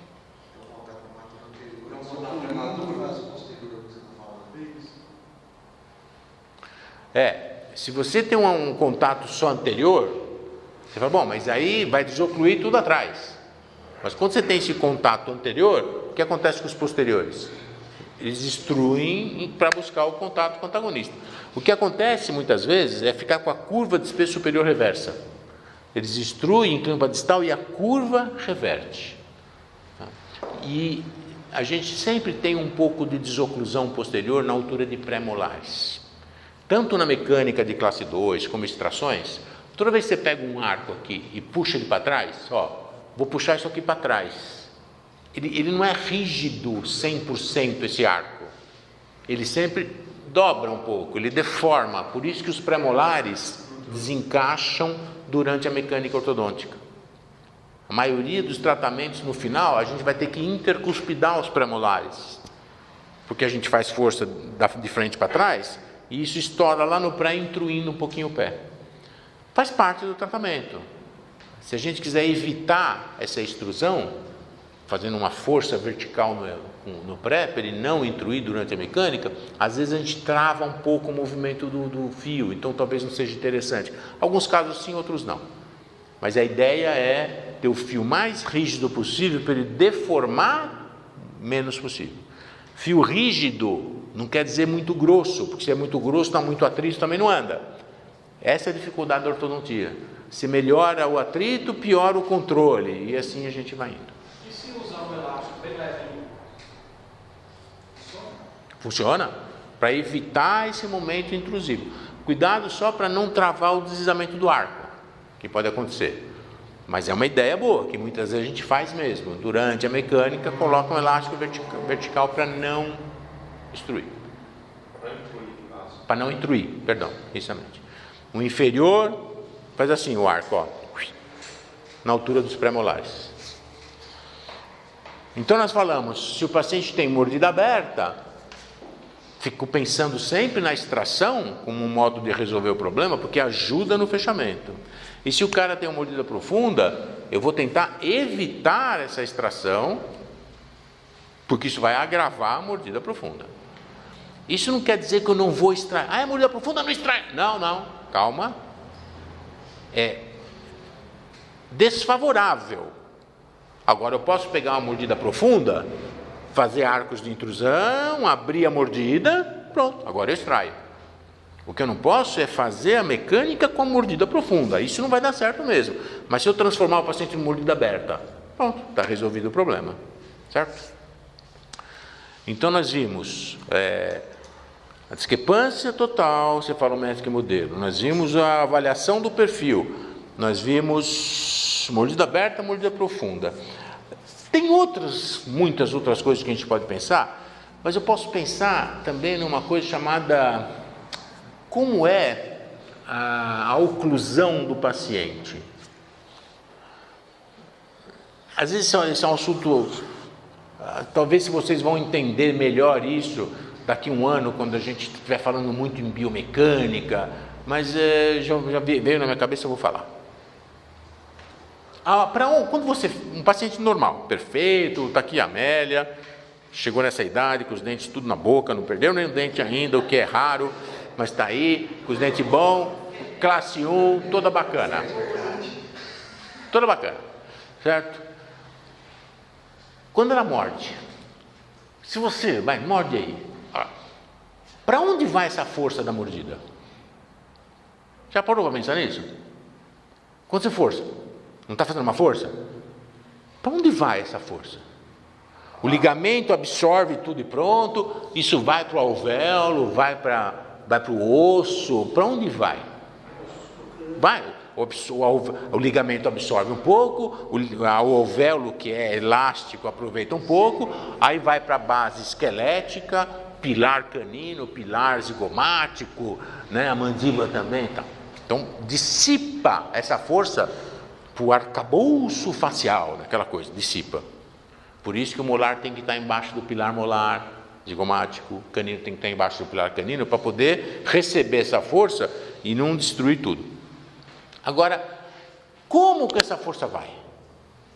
Então, voltar para o mato anterior. Não voltar para o mato posterior, que você está falando. Isso. Se você tem um contato só anterior, você fala, bom, mas aí vai desocluir tudo atrás. Mas quando você tem esse contato anterior, o que acontece com os posteriores? Eles destruem para buscar o contato com o antagonista. O que acontece muitas vezes é ficar com a curva de espesso superior reversa. Eles destruem, inclinam para distal e a curva reverte. E a gente sempre tem um pouco de desoclusão posterior na altura de pré-molares. Tanto na mecânica de classe 2 como extrações, toda vez que você pega um arco aqui e puxa ele para trás, vou puxar isso aqui para trás. Ele não é rígido 100% esse arco. Ele sempre dobra um pouco, ele deforma. Por isso que os pré-molares desencaixam durante a mecânica ortodôntica. A maioria dos tratamentos no final, a gente vai ter que intercuspidar os pré-molares. Porque a gente faz força de frente para trás, e isso estoura lá no pré, intruindo um pouquinho o pé. Faz parte do tratamento. Se a gente quiser evitar essa extrusão, fazendo uma força vertical no pré, para ele não intruir durante a mecânica, às vezes a gente trava um pouco o movimento do fio, então talvez não seja interessante. Alguns casos sim, outros não. Mas a ideia é ter o fio mais rígido possível para ele deformar menos possível. Fio rígido não quer dizer muito grosso, porque se é muito grosso, está muito atrito, também não anda. Essa é a dificuldade da ortodontia. Se melhora o atrito, piora o controle, e assim a gente vai indo. E se usar um elástico bem levinho? Funciona? Para evitar esse momento intrusivo. Cuidado só para não travar o deslizamento do arco, que pode acontecer. Mas é uma ideia boa, que muitas vezes a gente faz mesmo. Durante a mecânica, coloca um elástico vertical para não destruir. Para não intruir, perdão, exatamente. O inferior faz assim o arco, ó, na altura dos pré-molares. Então nós falamos, se o paciente tem mordida aberta, fico pensando sempre na extração como um modo de resolver o problema, porque ajuda no fechamento. E se o cara tem uma mordida profunda, eu vou tentar evitar essa extração, porque isso vai agravar a mordida profunda. Isso não quer dizer que eu não vou extrair. Ah, é mordida profunda, não extrai. Não, calma. É desfavorável. Agora eu posso pegar uma mordida profunda, fazer arcos de intrusão, abrir a mordida, pronto, agora eu extraio. O que eu não posso é fazer a mecânica com a mordida profunda. Isso não vai dar certo mesmo. Mas se eu transformar o paciente em mordida aberta, pronto, está resolvido o problema. Certo? Então nós vimos a discrepância total, cefalométrica e modelo. Nós vimos a avaliação do perfil. Nós vimos mordida aberta, mordida profunda. Tem muitas outras coisas que a gente pode pensar, mas eu posso pensar também numa coisa chamada como é a oclusão do paciente. Às vezes esse é um assunto, talvez se vocês vão entender melhor isso daqui a um ano, quando a gente estiver falando muito em biomecânica, mas já veio na minha cabeça, eu vou falar. Quando um paciente normal, perfeito, está aqui a Amélia, chegou nessa idade, com os dentes tudo na boca, não perdeu nenhum dente ainda, o que é raro, mas está aí, com os dentes bons, classe 1, toda bacana. Toda bacana, certo? Quando ela morde, se você, morde aí, para onde vai essa força da mordida? Já parou para pensar nisso? Quando você força, não está fazendo uma força? Para onde vai essa força? O ligamento absorve tudo e pronto, isso vai para o alvéolo, vai para o osso, para onde vai? O ligamento absorve um pouco, o alvéolo, que é elástico, aproveita um pouco, aí vai para a base esquelética, pilar canino, pilar zigomático, né, a mandíbula também. Então, dissipa essa força para o arcabouço facial, aquela coisa, dissipa. Por isso que o molar tem que estar embaixo do pilar molar zigomático, o canino tem que estar embaixo do pilar canino, para poder receber essa força e não destruir tudo. Agora, como que essa força vai?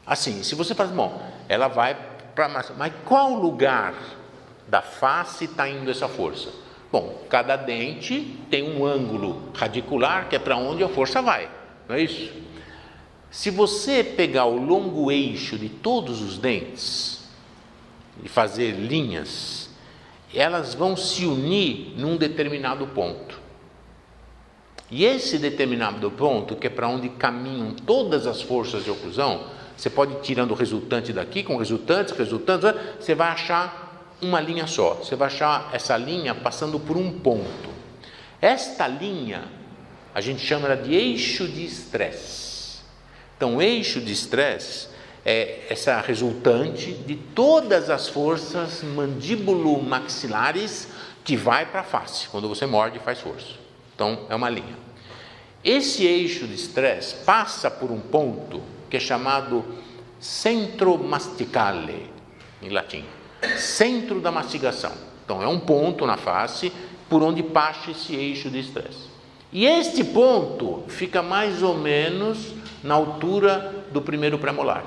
Assim, se você faz, ela vai para... Mas qual lugar da face está indo essa força? Bom, cada dente tem um ângulo radicular, que é para onde a força vai, não é isso? Se você pegar o longo eixo de todos os dentes e fazer linhas, elas vão se unir num determinado ponto. E esse determinado ponto, que é para onde caminham todas as forças de oclusão, você pode ir tirando o resultante daqui, com resultantes, você vai achar uma linha só. Você vai achar essa linha passando por um ponto. Esta linha, a gente chama ela de eixo de estresse. Então, o eixo de estresse é essa resultante de todas as forças mandíbulo-maxilares que vai para a face. Quando você morde, faz força. Então, é uma linha. Esse eixo de estresse passa por um ponto que é chamado centro masticale, em latim. Centro da mastigação. Então, é um ponto na face por onde passa esse eixo de estresse. E este ponto fica mais ou menos na altura do primeiro pré-molar.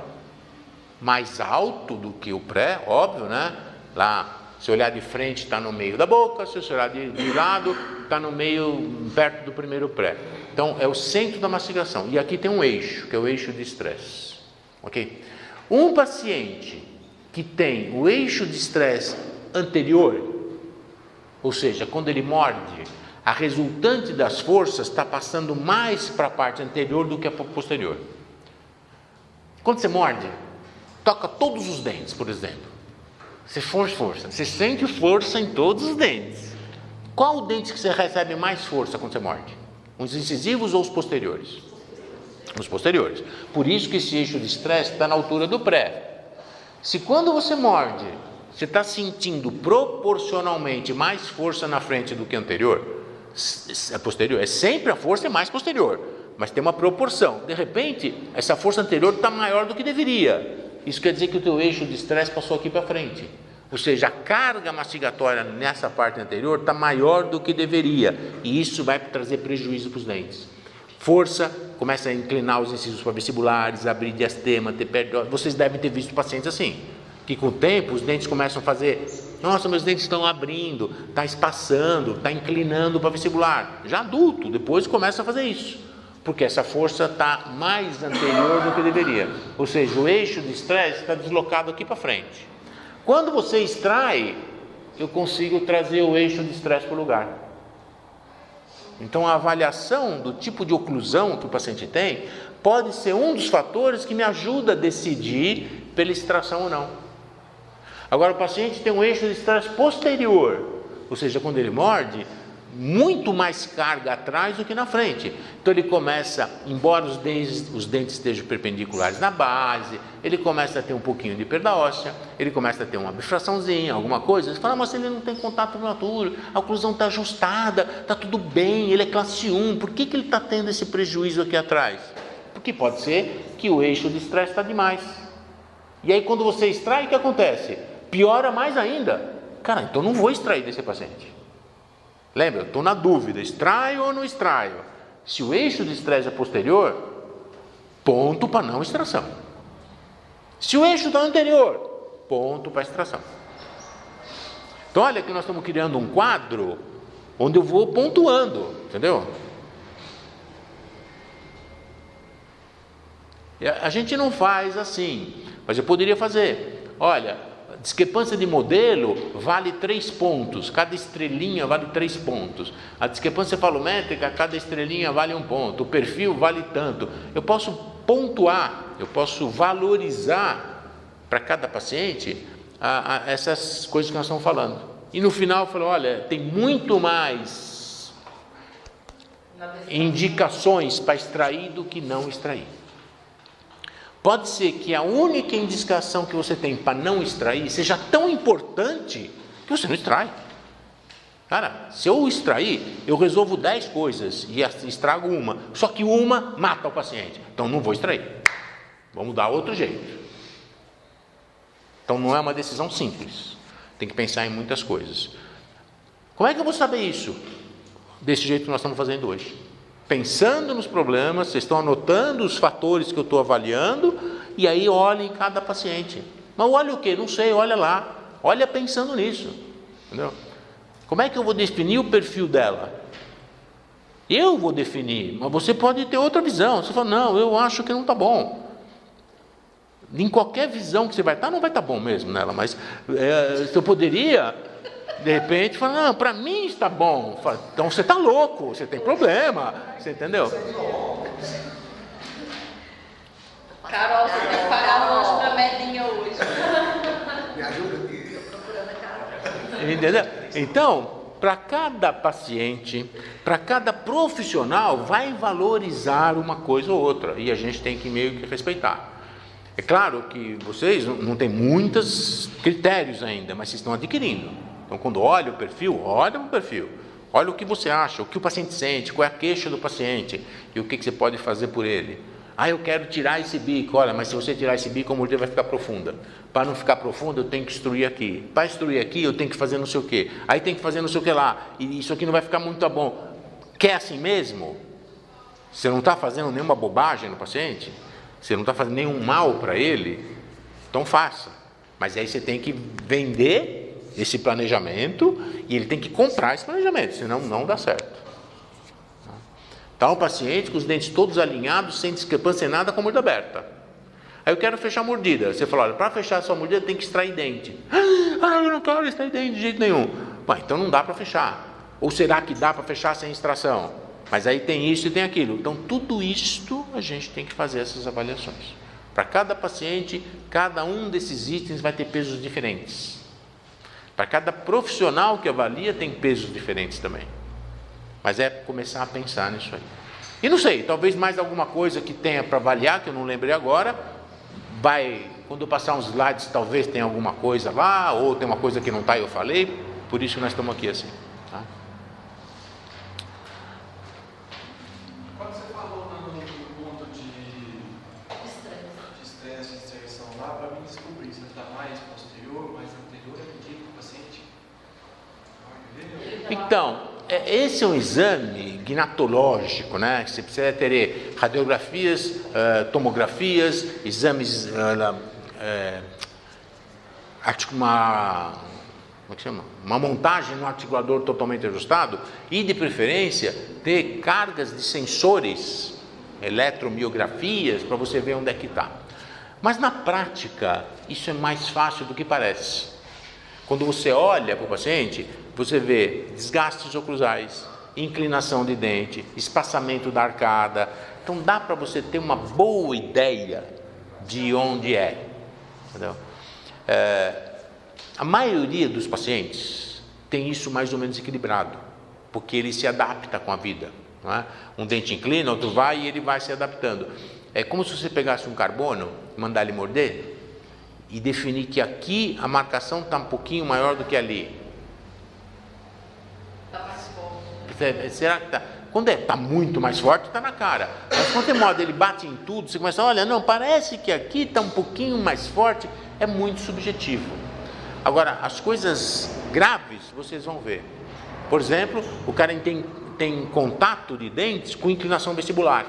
Mais alto do que o pré, óbvio, né? Lá, se olhar de frente, está no meio da boca, se você olhar de lado, está no meio, perto do primeiro pré. Então, é o centro da mastigação. E aqui tem um eixo, que é o eixo de estresse. Ok? Um paciente que tem o eixo de estresse anterior, ou seja, quando ele morde, a resultante das forças está passando mais para a parte anterior do que a posterior. Quando você morde, toca todos os dentes, por exemplo. Você força, você sente força em todos os dentes. Qual o dente que você recebe mais força quando você morde? Os incisivos ou os posteriores? Os posteriores. Por isso que esse eixo de estresse está na altura do pré. Se quando você morde, você está sentindo proporcionalmente mais força na frente do que anterior, é posterior, é sempre a força é mais posterior, mas tem uma proporção. De repente, essa força anterior está maior do que deveria. Isso quer dizer que o teu eixo de estresse passou aqui para frente. Ou seja, a carga mastigatória nessa parte anterior está maior do que deveria. E isso vai trazer prejuízo para os dentes. Força, começa a inclinar os incisos vestibulares, abrir diastema, ter perda. Vocês devem ter visto pacientes assim, que com o tempo os dentes começam a fazer, nossa, meus dentes estão abrindo, está espaçando, está inclinando para vestibular. Já adulto, depois começa a fazer isso, porque essa força está mais anterior do que deveria. Ou seja, o eixo de estresse está deslocado aqui para frente. Quando você extrai, eu consigo trazer o eixo de estresse para o lugar. Então, a avaliação do tipo de oclusão que o paciente tem pode ser um dos fatores que me ajuda a decidir pela extração ou não. Agora, o paciente tem um eixo de estresse posterior, ou seja, quando ele morde, muito mais carga atrás do que na frente. Então ele começa, embora os dentes estejam perpendiculares na base, ele começa a ter um pouquinho de perda óssea, ele começa a ter uma bifraçãozinha, alguma coisa. Você fala, mas ele não tem contato prematuro, a oclusão está ajustada, está tudo bem, ele é classe 1, por que ele está tendo esse prejuízo aqui atrás? Porque pode ser que o eixo de estresse está demais. E aí quando você extrai, o que acontece? Piora mais ainda. Cara, então não vou extrair desse paciente. Lembra, eu estou na dúvida, extraio ou não extraio? Se o eixo de estresse é posterior, ponto para não extração. Se o eixo está anterior, ponto para extração. Então olha que nós estamos criando um quadro onde eu vou pontuando, entendeu? A gente não faz assim, mas eu poderia fazer. Olha, discrepância de modelo vale 3 pontos, cada estrelinha vale 3 pontos. A discrepância falométrica, cada estrelinha vale 1 ponto. O perfil vale tanto. Eu posso pontuar, eu posso valorizar para cada paciente essas coisas que nós estamos falando. E no final eu falo, olha, tem muito mais indicações para extrair do que não extrair. Pode ser que a única indicação que você tem para não extrair seja tão importante que você não extrai. Cara, se eu extrair, eu resolvo 10 coisas e estrago uma. Só que uma mata o paciente. Então não vou extrair. Vamos dar outro jeito. Então não é uma decisão simples. Tem que pensar em muitas coisas. Como é que eu vou saber isso? Desse jeito que nós estamos fazendo hoje. Pensando nos problemas, vocês estão anotando os fatores que eu estou avaliando e aí olha em cada paciente. Mas olha o quê? Não sei, olha lá. Olha pensando nisso. Entendeu? Como é que eu vou definir o perfil dela? Eu vou definir, mas você pode ter outra visão. Você fala, não, eu acho que não está bom. Em qualquer visão que você vai estar, não vai estar bom mesmo nela, mas eu poderia... De repente, fala, não, para mim está bom. Fala, então você está louco, você tem problema. Você entendeu? Carol, você tem que pagar o lanche para Medinha hoje. Me ajuda aqui. Procurando a Carol. Entendeu? Então, para cada paciente, para cada profissional, vai valorizar uma coisa ou outra. E a gente tem que meio que respeitar. É claro que vocês não têm muitos critérios ainda, mas vocês estão adquirindo. Então, quando olha o perfil, olha o perfil. Olha o que você acha, o que o paciente sente, qual é a queixa do paciente e o que você pode fazer por ele. Ah, eu quero tirar esse bico. Olha, mas se você tirar esse bico, a mordida vai ficar profunda. Para não ficar profunda, eu tenho que extruir aqui. Para extruir aqui, eu tenho que fazer não sei o quê. Aí tem que fazer não sei o que lá. E isso aqui não vai ficar muito bom. Quer assim mesmo? Você não está fazendo nenhuma bobagem no paciente? Você não está fazendo nenhum mal para ele? Então faça. Mas aí você tem que vender esse planejamento e ele tem que comprar esse planejamento, senão não dá certo. Está um paciente com os dentes todos alinhados, sem discrepância, sem nada, com a mordida aberta. Aí eu quero fechar a mordida. Você fala, olha, para fechar a sua mordida tem que extrair dente. Ah, eu não quero extrair dente de jeito nenhum. Bom, então não dá para fechar. Ou será que dá para fechar sem extração? Mas aí tem isso e tem aquilo. Então tudo isto a gente tem que fazer essas avaliações. Para cada paciente, cada um desses itens vai ter pesos diferentes. Para cada profissional que avalia tem pesos diferentes também. Mas é começar a pensar nisso aí. E não sei, talvez mais alguma coisa que tenha para avaliar, que eu não lembrei agora, quando eu passar uns slides, talvez tenha alguma coisa lá, ou tem uma coisa que não está, eu falei, por isso que nós estamos aqui assim. Tá? Quando você falou no ponto de estresse, de distração lá, para mim descobrir se está mais posterior, mais anterior, eu pedi para o paciente. Então, esse é um exame gnatológico, né? Você precisa ter radiografias, tomografias, exames, uma montagem no articulador totalmente ajustado e, de preferência, ter cargas de sensores, eletromiografias, para você ver onde é que está. Mas, na prática, isso é mais fácil do que parece. Quando você olha para o paciente, você vê desgastes oclusais, inclinação de dente, espaçamento da arcada. Então dá para você ter uma boa ideia de onde é. Entendeu? A maioria dos pacientes tem isso mais ou menos equilibrado, porque ele se adapta com a vida. Não é? Um dente inclina, outro vai e ele vai se adaptando. É como se você pegasse um carbono, mandar ele morder e definir que aqui a marcação está um pouquinho maior do que ali. Está mais forte. Será que está? Quando está muito mais forte, está na cara. Mas quando você morde, ele bate em tudo, você começa a olha, não, parece que aqui está um pouquinho mais forte, é muito subjetivo. Agora, as coisas graves, vocês vão ver. Por exemplo, o cara tem contato de dentes com inclinação vestibular.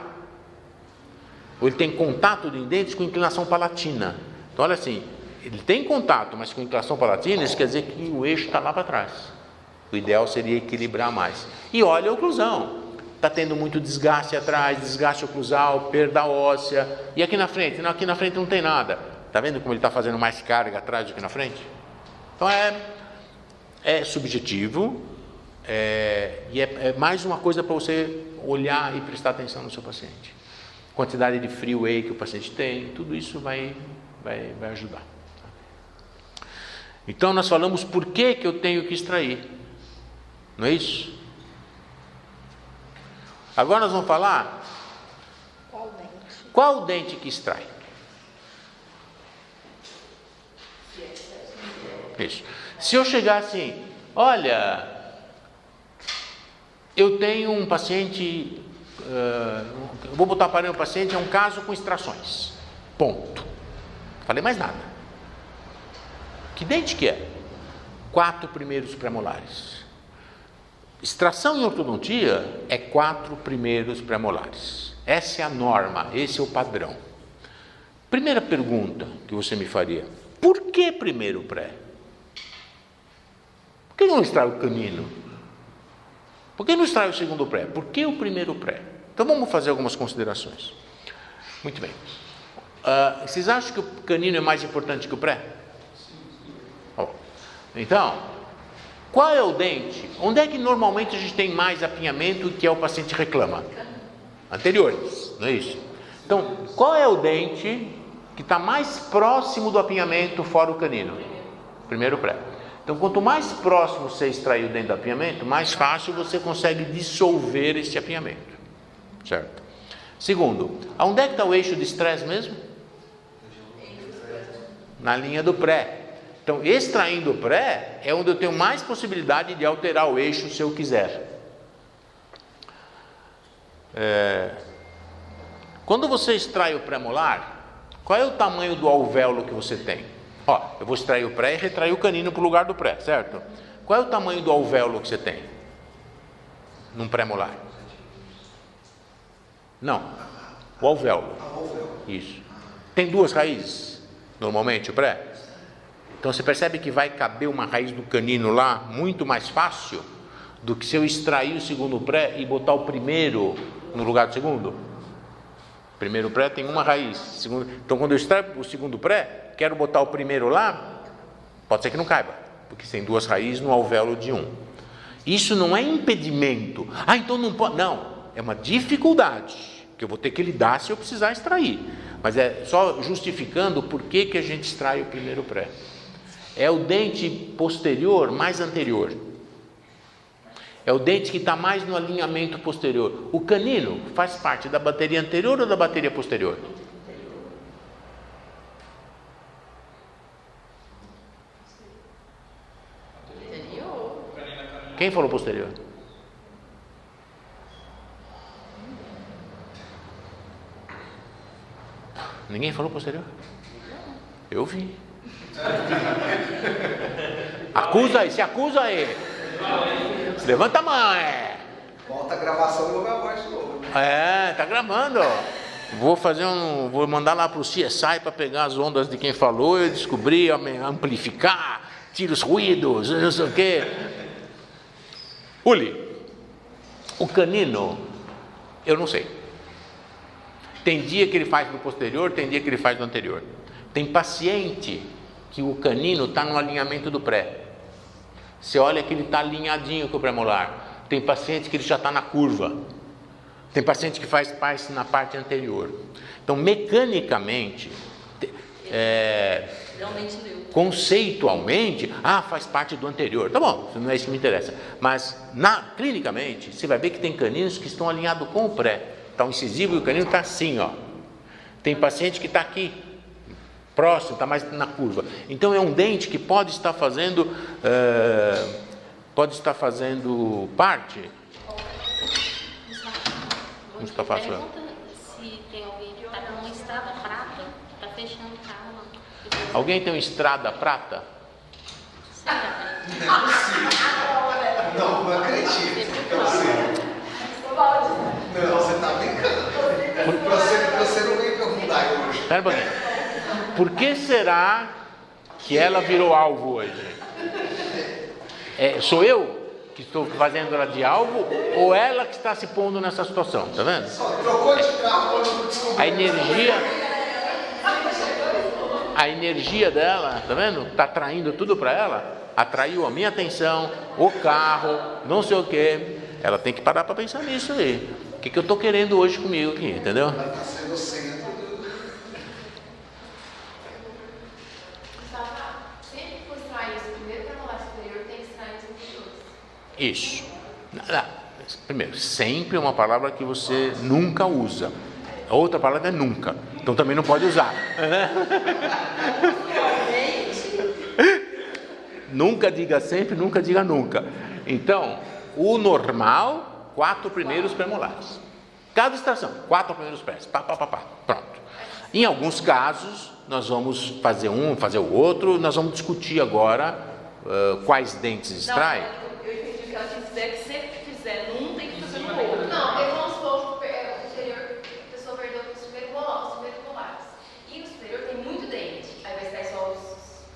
Ou ele tem contato de dentes com inclinação palatina. Então, olha assim, ele tem contato, mas com inclinação palatina, isso quer dizer que o eixo está lá para trás. O ideal seria equilibrar mais. E olha a oclusão. Está tendo muito desgaste atrás, desgaste oclusal, perda óssea. E aqui na frente? Não, aqui na frente não tem nada. Está vendo como ele está fazendo mais carga atrás do que na frente? Então, é subjetivo. E é mais uma coisa para você olhar e prestar atenção no seu paciente. Quantidade de freeway que o paciente tem, tudo isso vai ajudar. Então nós falamos por que eu tenho que extrair, não é isso? Agora nós vamos falar qual dente que extrai. Isso. Se eu chegar assim, olha, eu tenho um paciente, eu vou botar para o paciente, é um caso com extrações, ponto. Falei mais nada. Que dente que é? 4 primeiros premolares. Extração em ortodontia é 4 primeiros premolares. Essa é a norma, esse é o padrão. Primeira pergunta que você me faria: por que primeiro pré? Por que não extrai o canino? Por que não extrai o segundo pré? Por que o primeiro pré? Então vamos fazer algumas considerações. Muito bem. Vocês acham que o canino é mais importante que o pré? Então, qual é o dente? Onde é que normalmente a gente tem mais apinhamento que é o paciente reclama? Anteriores, não é isso? Então, qual é o dente que está mais próximo do apinhamento fora o canino? Primeiro pré. Então, quanto mais próximo você extrair o dente do apinhamento, mais fácil você consegue dissolver esse apinhamento. Certo? Segundo, aonde é que está o eixo de estresse mesmo? Na linha do pré. Então, extraindo o pré é onde eu tenho mais possibilidade de alterar o eixo se eu quiser. Quando você extrai o pré-molar, qual é o tamanho do alvéolo que você tem? Eu vou extrair o pré e retrair o canino para o lugar do pré, certo? Qual é o tamanho do alvéolo que você tem num pré-molar? Não, o alvéolo. Isso. Tem 2 raízes, normalmente, o pré. Então você percebe que vai caber uma raiz do canino lá muito mais fácil do que se eu extrair o segundo pré e botar o primeiro no lugar do segundo? Primeiro pré tem uma raiz. Segundo, então, quando eu extraio o segundo pré, quero botar o primeiro lá, pode ser que não caiba, porque tem duas raízes no alvéolo de um. Isso não é impedimento. Então não pode. Não, é uma dificuldade que eu vou ter que lidar se eu precisar extrair. Mas é só justificando por que a gente extrai o primeiro pré. É o dente posterior mais anterior. É o dente que está mais no alinhamento posterior. O canino faz parte da bateria anterior ou da bateria posterior? Quem falou posterior? Ninguém falou posterior? Eu vi. Acusa aí, se acusa aí. Se levanta a mão, Volta a gravação e ouve a voz de novo. Tá gravando. Vou mandar lá para o CSI para pegar as ondas de quem falou e descobrir, amplificar, tira os ruídos, não sei o quê. Uli, o canino, eu não sei. Tem dia que ele faz no posterior, tem dia que ele faz no anterior. Tem paciente que o canino está no alinhamento do pré. Você olha que ele está alinhadinho com o pré-molar. Tem paciente que ele já está na curva. Tem paciente que faz parte na parte anterior. Então, mecanicamente, conceitualmente, faz parte do anterior. Tá bom, não é isso que me interessa. Mas, clinicamente, você vai ver que tem caninos que estão alinhados com o pré. Está o incisivo e o canino está assim, ó. Tem paciente que está aqui, próximo, está mais na curva. Então, é um dente que pode estar fazendo parte. Não está fácil. Se tem alguém que está com uma estrada prata, está fechando o carro lá. Alguém tem uma estrada prata? Não acredito. Não, você está brincando. Você não veio perguntar hoje. Espera um pouquinho. Por que será que ela virou alvo hoje? Sou eu que estou fazendo ela de alvo ou ela que está se pondo nessa situação? Tá vendo? Trocou de carro quando descobriu. A energia dela, tá vendo? Está atraindo tudo para ela. Atraiu a minha atenção, o carro, não sei o quê. Ela tem que parar para pensar nisso aí. O que eu estou querendo hoje comigo aqui, entendeu? Ela está sendo o centro do... Sempre que for extrair esse primeiro pré-molar superior, tem que extrair os anteriores. Isso. Primeiro, sempre é uma palavra que você nunca usa. A outra palavra é nunca. Então também não pode usar. Nunca diga sempre, nunca diga nunca. Então, o normal, 4 primeiros premolares. Cada extração, 4 primeiros prés. Pronto. Em alguns casos, nós vamos fazer um, fazer o outro. Nós vamos discutir agora quais dentes extrai. Eu entendi o que ela quis dizer, que sempre que fizer num, tem que fazer no outro. Não, eu vamos supor que o superior, a pessoa perdeu os primeiros molares. E no superior tem muito dente. Aí vai extrair só os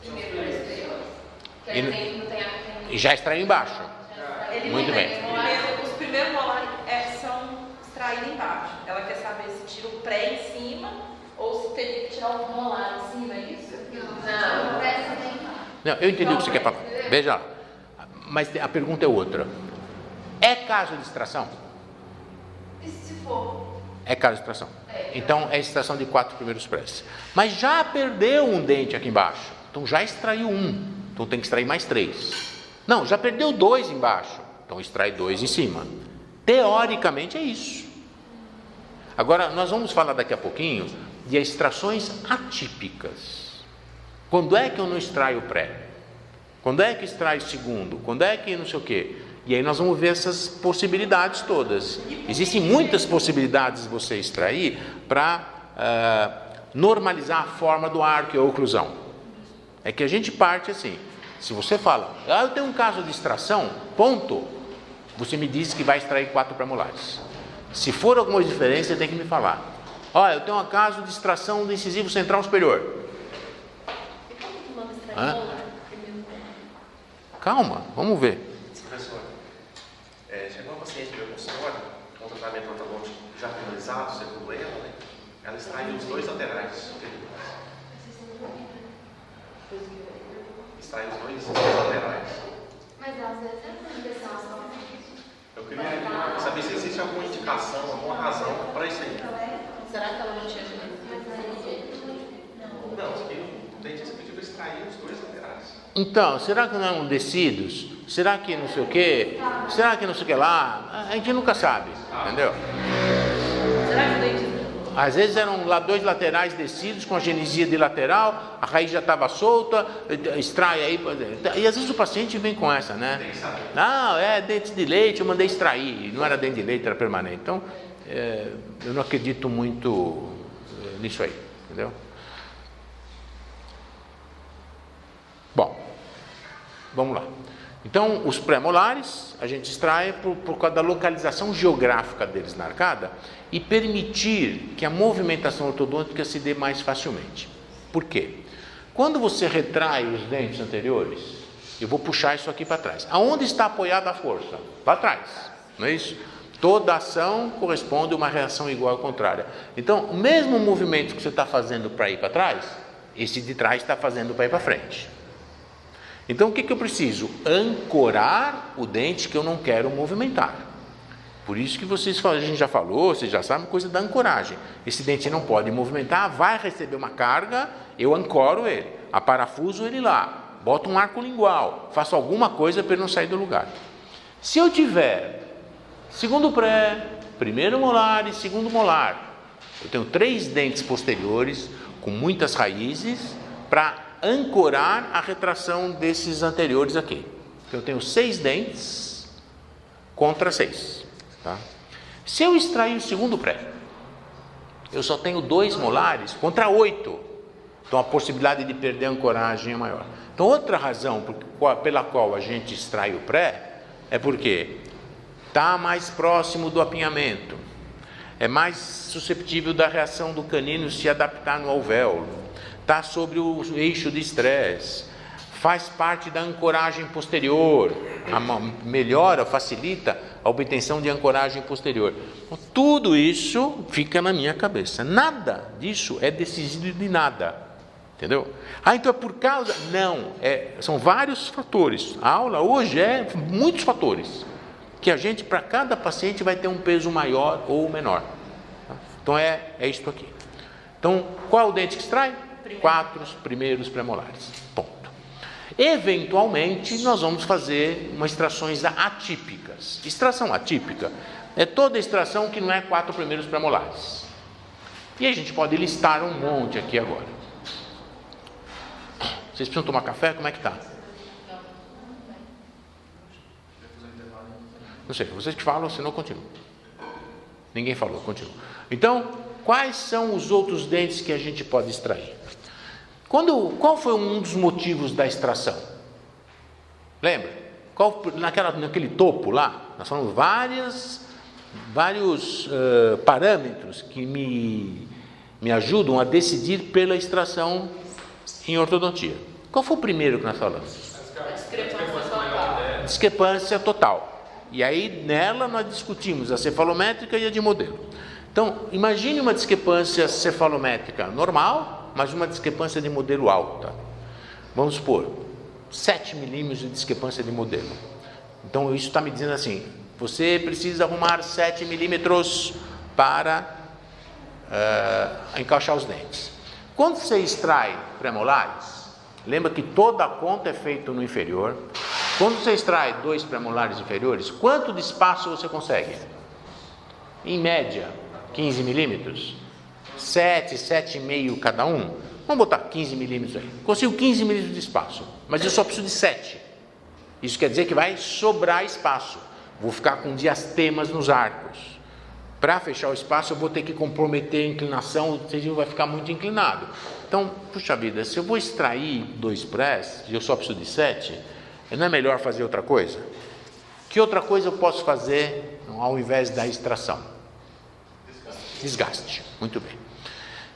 primeiros superiores. Que aí E já extraiu embaixo. Muito bem. Os primeiros molares são extraídos embaixo. Ela quer saber se tira o pré em cima ou se teria que tirar o molar em cima, é isso? Não, o pré também embaixo. Não, eu entendi o que você quer falar. Veja lá. Mas a pergunta é outra. É caso de extração? E se for? É caso de extração. Então é extração de 4 primeiros prés. Mas já perdeu um dente aqui embaixo. Então já extraiu um. Então tem que extrair mais 3. Não, já perdeu 2 embaixo. Então extrai 2 em cima. Teoricamente é isso. Agora nós vamos falar daqui a pouquinho de extrações atípicas. Quando é que eu não extraio o pré? Quando é que extrai o segundo? Quando é que não sei o quê? E aí nós vamos ver essas possibilidades todas. Existem muitas possibilidades de você extrair para normalizar a forma do arco e a oclusão. É que a gente parte assim. Se você fala, eu tenho um caso de extração, ponto, você me diz que vai extrair 4 premolares. Se for alguma diferença, você tem que me falar. Olha, eu tenho um caso de extração do incisivo central superior. Calma, vamos ver. Professor, chegou uma paciente meu consultório, conta tratamento ortodôntico já finalizado, segundo ela, né? Ela extraiu os dois laterais. Extraiu os dois laterais. Mas às vezes é uma injeção só. Eu queria saber se existe alguma indicação, alguma razão para isso aí. Será que ela não tinha de Não, o dentista pediu para extrair os dois laterais. Então, será que não eram descidos? Será que não sei o quê? Será que não sei o que lá? A gente nunca sabe, entendeu? Será que o dentista... Às vezes eram lá dois laterais descidos com a genesia de lateral, a raiz já estava solta, extrai aí. E às vezes o paciente vem com essa, né? Não, é dente de leite, eu mandei extrair. Não era dente de leite, era permanente. Então, eu não acredito muito nisso aí, entendeu? Bom, vamos lá. Então, os pré-molares, a gente extrai por causa da localização geográfica deles na arcada e permitir que a movimentação ortodôntica se dê mais facilmente. Por quê? Quando você retrai os dentes anteriores, eu vou puxar isso aqui para trás. Aonde está apoiada a força? Para trás, não é isso? Toda ação corresponde a uma reação igual ou contrária. Então, o mesmo movimento que você está fazendo para ir para trás, esse de trás está fazendo para ir para frente. Então, o que eu preciso? Ancorar o dente que eu não quero movimentar. Por isso que a gente já falou, vocês já sabem, coisa da ancoragem. Esse dente não pode movimentar, vai receber uma carga, eu ancoro ele, aparafuso ele lá, boto um arco lingual, faço alguma coisa para ele não sair do lugar. Se eu tiver segundo pré, primeiro molar e segundo molar, eu tenho 3 dentes posteriores com muitas raízes para ancorar a retração desses anteriores aqui. Então, eu tenho 6 dentes contra 6. Tá? Se eu extrair o segundo pré, eu só tenho 2 molares contra 8. Então, a possibilidade de perder a ancoragem é maior. Então, outra razão pela qual a gente extrai o pré é porque está mais próximo do apinhamento, é mais susceptível da reação do canino se adaptar no alvéolo, está sobre o eixo de estresse, faz parte da ancoragem posterior, melhora, facilita a obtenção de ancoragem posterior. Tudo isso fica na minha cabeça. Nada disso é decisivo de nada, entendeu? Então é por causa... Não, são vários fatores. A aula hoje é muitos fatores, que a gente, para cada paciente, vai ter um peso maior ou menor. Então é isto aqui. Então, qual é o dente que extrai? 4 primeiros premolares. Ponto. Eventualmente, nós vamos fazer umas extrações atípicas. Extração atípica é toda extração que não é 4 primeiros premolares. E a gente pode listar um monte aqui agora. Vocês precisam tomar café? Como é que está? Não sei, vocês que falam, senão eu continuo. Ninguém falou, continuo. Então, quais são os outros dentes que a gente pode extrair? Qual foi um dos motivos da extração? Lembra? Naquele topo lá, nós falamos vários parâmetros que me ajudam a decidir pela extração em ortodontia. Qual foi o primeiro que nós falamos? Discrepância total. E aí, nela, nós discutimos a cefalométrica e a de modelo. Então, imagine uma discrepância cefalométrica normal, mas uma discrepância de modelo alta. Vamos supor, 7 milímetros de discrepância de modelo. Então, isso está me dizendo assim, você precisa arrumar 7 milímetros para encaixar os dentes. Quando você extrai premolares, lembra que toda a conta é feita no inferior. Quando você extrai 2 premolares inferiores, quanto de espaço você consegue? Em média, 15 milímetros, 7,5 cada um. Vamos botar 15 milímetros aí. Consigo 15 milímetros de espaço, mas eu só preciso de 7. Isso quer dizer que vai sobrar espaço. Vou ficar com diastemas nos arcos. Para fechar o espaço, eu vou ter que comprometer a inclinação, o tecido vai ficar muito inclinado. Então, puxa vida, se eu vou extrair 2 prés e eu só preciso de 7, não é melhor fazer outra coisa? Que outra coisa eu posso fazer ao invés da extração? Desgaste. Muito bem.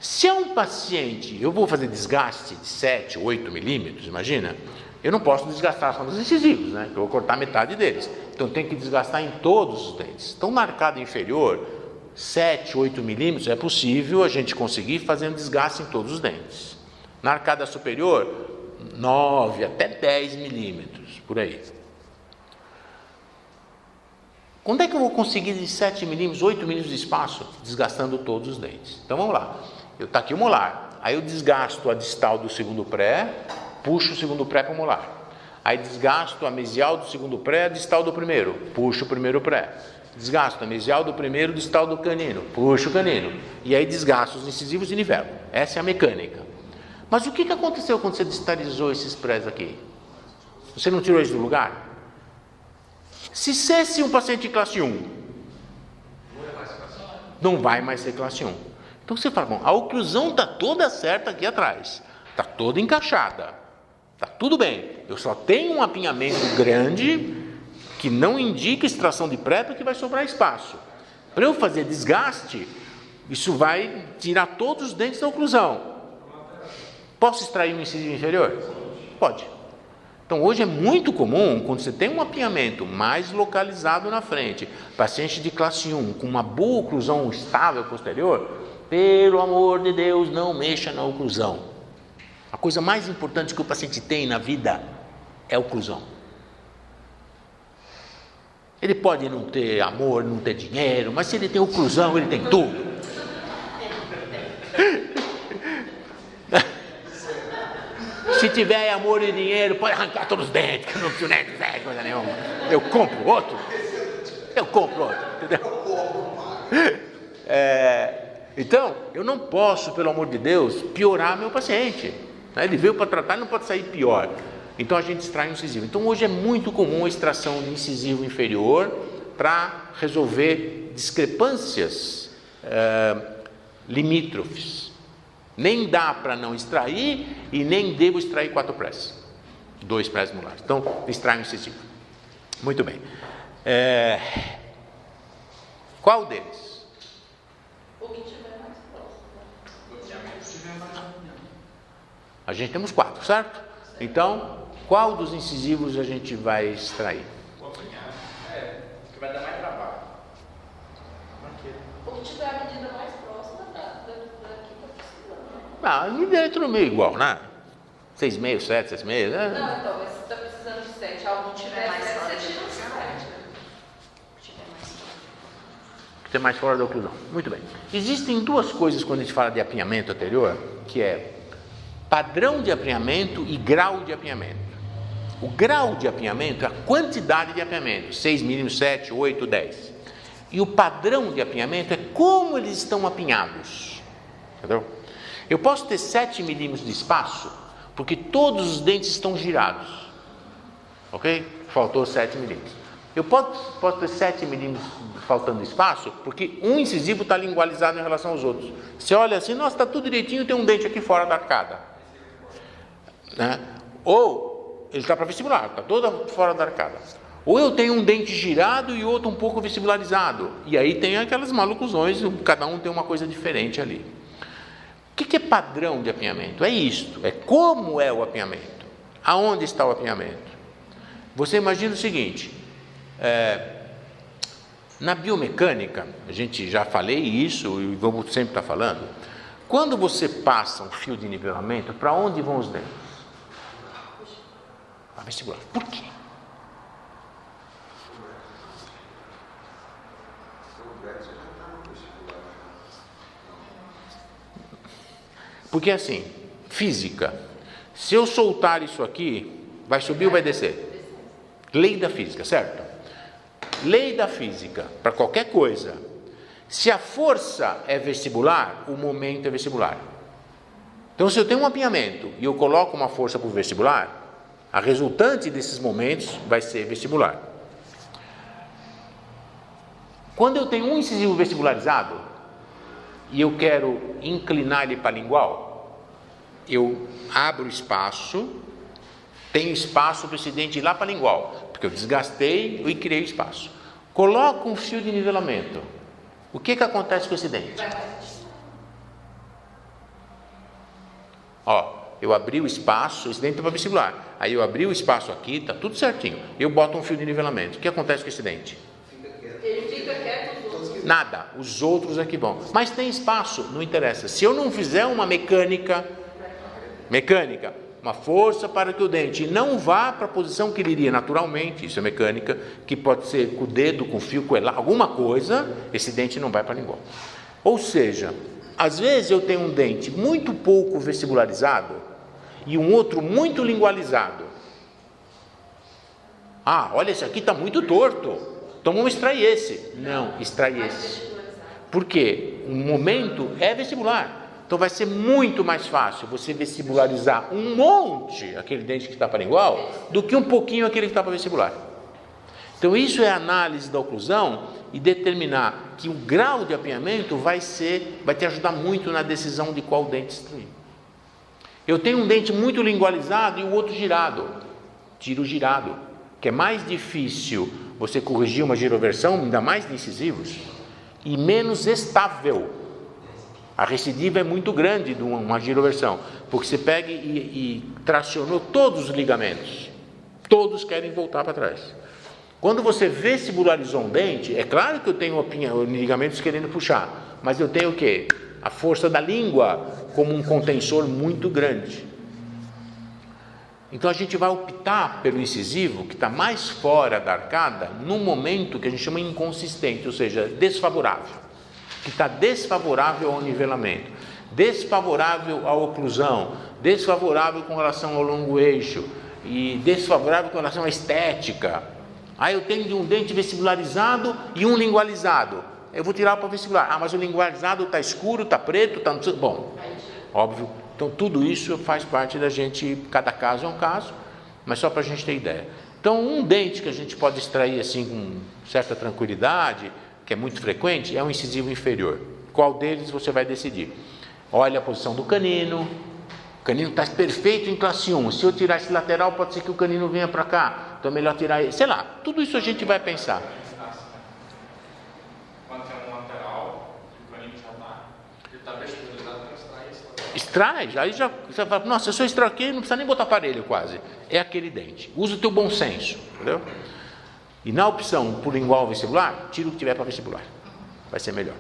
Se é um paciente, eu vou fazer desgaste de 7, 8 milímetros, imagina, Eu não posso desgastar só nos incisivos, né? Eu vou cortar metade deles. Então tem que desgastar em todos os dentes. Então na arcada inferior, 7, 8 milímetros é possível a gente conseguir fazendo desgaste em todos os dentes. Na arcada superior, 9 até 10 milímetros, por aí. Quando é que eu vou conseguir de 7 milímetros, 8 milímetros de espaço? Desgastando todos os dentes. Então vamos lá. Está aqui o molar. Aí eu desgasto a distal do segundo pré, puxo o segundo pré para o molar. Aí desgasto a mesial do segundo pré, a distal do primeiro, puxo o primeiro pré. Desgasto a mesial do primeiro, distal do canino, puxo o canino. E aí desgasto os incisivos e nivelo. Essa é a mecânica. Mas o que aconteceu quando você distalizou esses prés aqui? Você não tirou eles do lugar? Se cesse um paciente de classe 1, não vai mais ser classe 1. Então você fala, bom, a oclusão está toda certa aqui atrás, está toda encaixada, está tudo bem. Eu só tenho um apinhamento grande que não indica extração de pré porque vai sobrar espaço. Para eu fazer desgaste, isso vai tirar todos os dentes da oclusão. Posso extrair um incisivo inferior? Pode. Então hoje é muito comum, quando você tem um apinhamento mais localizado na frente, paciente de classe 1 com uma boa oclusão estável posterior, pelo amor de Deus, não mexa na oclusão. A coisa mais importante que o paciente tem na vida é a oclusão. Ele pode não ter amor, não ter dinheiro, mas se ele tem oclusão, ele tem tudo. Se tiver amor e dinheiro, pode arrancar todos os dentes, que eu não preciso nem dizer coisa nenhuma. Eu compro outro, entendeu? Então, eu não posso, pelo amor de Deus, piorar meu paciente. Ele veio para tratar, não pode sair pior. Então a gente extrai um incisivo. Então hoje é muito comum a extração de incisivo inferior para resolver discrepâncias limítrofes. Nem dá para não extrair e nem devo extrair 4 prés. 2 prés molares. Então, extrai um incisivo. Muito bem. Qual deles? O que tiver mais próximo. A gente temos 4, certo? Então, qual dos incisivos a gente vai extrair? Que vai dar mais trabalho. O que tiver a medida mais próxima daqui para precisando. A medida é tudo meio igual, né? 6,5, 7, 6,5. Não, então, mas você está precisando de 7. Algo que tiver mais 7, você tira um 7. Ter mais fora da oclusão. Muito bem. Existem 2 coisas quando a gente fala de apinhamento anterior, que é padrão de apinhamento e grau de apinhamento. O grau de apinhamento é a quantidade de apinhamento, 6 milímetros, 7, 8, 10. E o padrão de apinhamento é como eles estão apinhados. Entendeu? Eu posso ter 7 milímetros de espaço, porque todos os dentes estão girados. Ok? Faltou 7 milímetros. Eu posso ter 7 milímetros faltando espaço, porque um incisivo está lingualizado em relação aos outros. Você olha assim, nossa, está tudo direitinho, tem um dente aqui fora da arcada. Né? Ou ele está para vestibular, está toda fora da arcada. Ou eu tenho um dente girado e outro um pouco vestibularizado. E aí tem aquelas malucosões, cada um tem uma coisa diferente ali. O que é padrão de apinhamento? É isto, é como é o apinhamento. Aonde está o apinhamento? Você imagina o seguinte, na biomecânica, a gente já falei isso e vamos sempre estar falando, quando você passa um fio de nivelamento, para onde vão os dentes? Para vestibular. Por quê? Porque assim, física, se eu soltar isso aqui, vai subir ou vai descer? Lei da física, certo? Lei da física, para qualquer coisa, se a força é vestibular, o momento é vestibular. Então, se eu tenho um apinhamento e eu coloco uma força para o vestibular, a resultante desses momentos vai ser vestibular. Quando eu tenho um incisivo vestibularizado e eu quero inclinar ele para lingual, eu abro espaço, tenho espaço para esse dente ir lá para lingual, porque eu desgastei e criei espaço. Coloco um fio de nivelamento. O que acontece com esse dente? Ó, eu abri o espaço, esse dente é para vestibular. Aí eu abri o espaço aqui, está tudo certinho. Eu boto um fio de nivelamento. O que acontece com esse dente? Ele fica quieto, os outros. Nada, os outros aqui vão. Mas tem espaço, não interessa. Se eu não fizer uma mecânica, uma força para que o dente não vá para a posição que ele iria naturalmente, isso é mecânica, que pode ser com o dedo, com o fio, com alguma coisa, esse dente não vai para a lingual. Ou seja, às vezes eu tenho um dente muito pouco vestibularizado e um outro muito lingualizado. Ah, olha, esse aqui está muito torto, então vamos extrair esse. Não, extrai esse. Por quê? O momento é vestibular. Então vai ser muito mais fácil você vestibularizar um monte, aquele dente que está para lingual, do que um pouquinho aquele que está para vestibular. Então isso é análise da oclusão e determinar que o grau de apinhamento vai te ajudar muito na decisão de qual dente extrair. Eu tenho um dente muito lingualizado e o outro girado. Tiro girado, que é mais difícil você corrigir uma giroversão, ainda mais de incisivos, e menos estável. A recidiva é muito grande de uma giroversão, porque você pega e tracionou todos os ligamentos, todos querem voltar para trás. Quando você vestibularizou um dente, é claro que eu tenho ligamentos querendo puxar, mas eu tenho o quê? A força da língua como um contensor muito grande. Então a gente vai optar pelo incisivo, que está mais fora da arcada, num momento que a gente chama inconsistente, ou seja, desfavorável. Que está desfavorável ao nivelamento, desfavorável à oclusão, desfavorável com relação ao longo eixo e desfavorável com relação à estética. Aí eu tenho um dente vestibularizado e um lingualizado. Eu vou tirar para o vestibular. Ah, mas o lingualizado está escuro, está preto, está... Bom, óbvio. Então tudo isso faz parte da gente, cada caso é um caso, mas só para a gente ter ideia. Então um dente que a gente pode extrair assim com certa tranquilidade, que é muito frequente, é o incisivo inferior. Qual deles você vai decidir? Olha a posição do canino. O canino está perfeito em classe 1. Se eu tirar esse lateral, pode ser que o canino venha para cá. Então é melhor tirar ele. Sei lá, tudo isso a gente vai pensar. Quando tem um lateral, o canino já está, ele está vestibularizado, então extrai esse lateral. Extrai, aí já você fala, nossa, se eu extrair aqui, não precisa nem botar aparelho quase. É aquele dente. Usa o teu bom senso, entendeu? E na opção por lingual vestibular, tira o que tiver para vestibular. Vai ser melhor.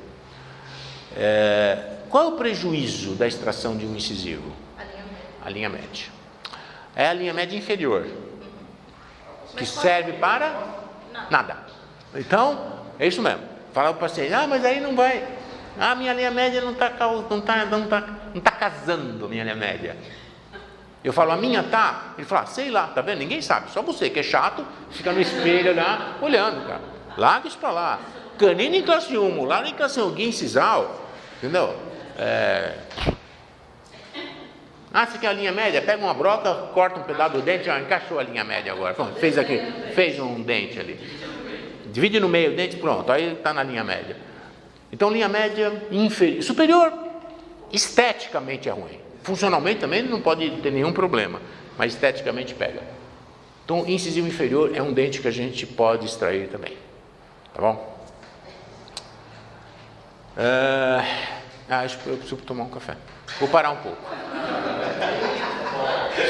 Qual é o prejuízo da extração de um incisivo? A linha média. É a linha média inferior. Que serve para nada. Então, é isso mesmo. Falar para o paciente, mas aí não vai. Minha linha média não está casando, minha linha média. Eu falo, a minha tá? Ele fala, sei lá, tá vendo? Ninguém sabe, só você que é chato, fica no espelho lá, olhando, cara. Larga isso pra lá. Canino em classe 1, lá em classe 1, incisal, entendeu? Você quer a linha média? Pega uma broca, corta um pedaço do dente, encaixou a linha média agora. Pronto, fez um dente ali. Divide no meio o dente, pronto, aí está na linha média. Então, linha média inferior. Superior, esteticamente é ruim. Funcionalmente também não pode ter nenhum problema, mas esteticamente pega. Então, incisivo inferior é um dente que a gente pode extrair também. Tá bom? Acho que eu preciso tomar um café. Vou parar um pouco.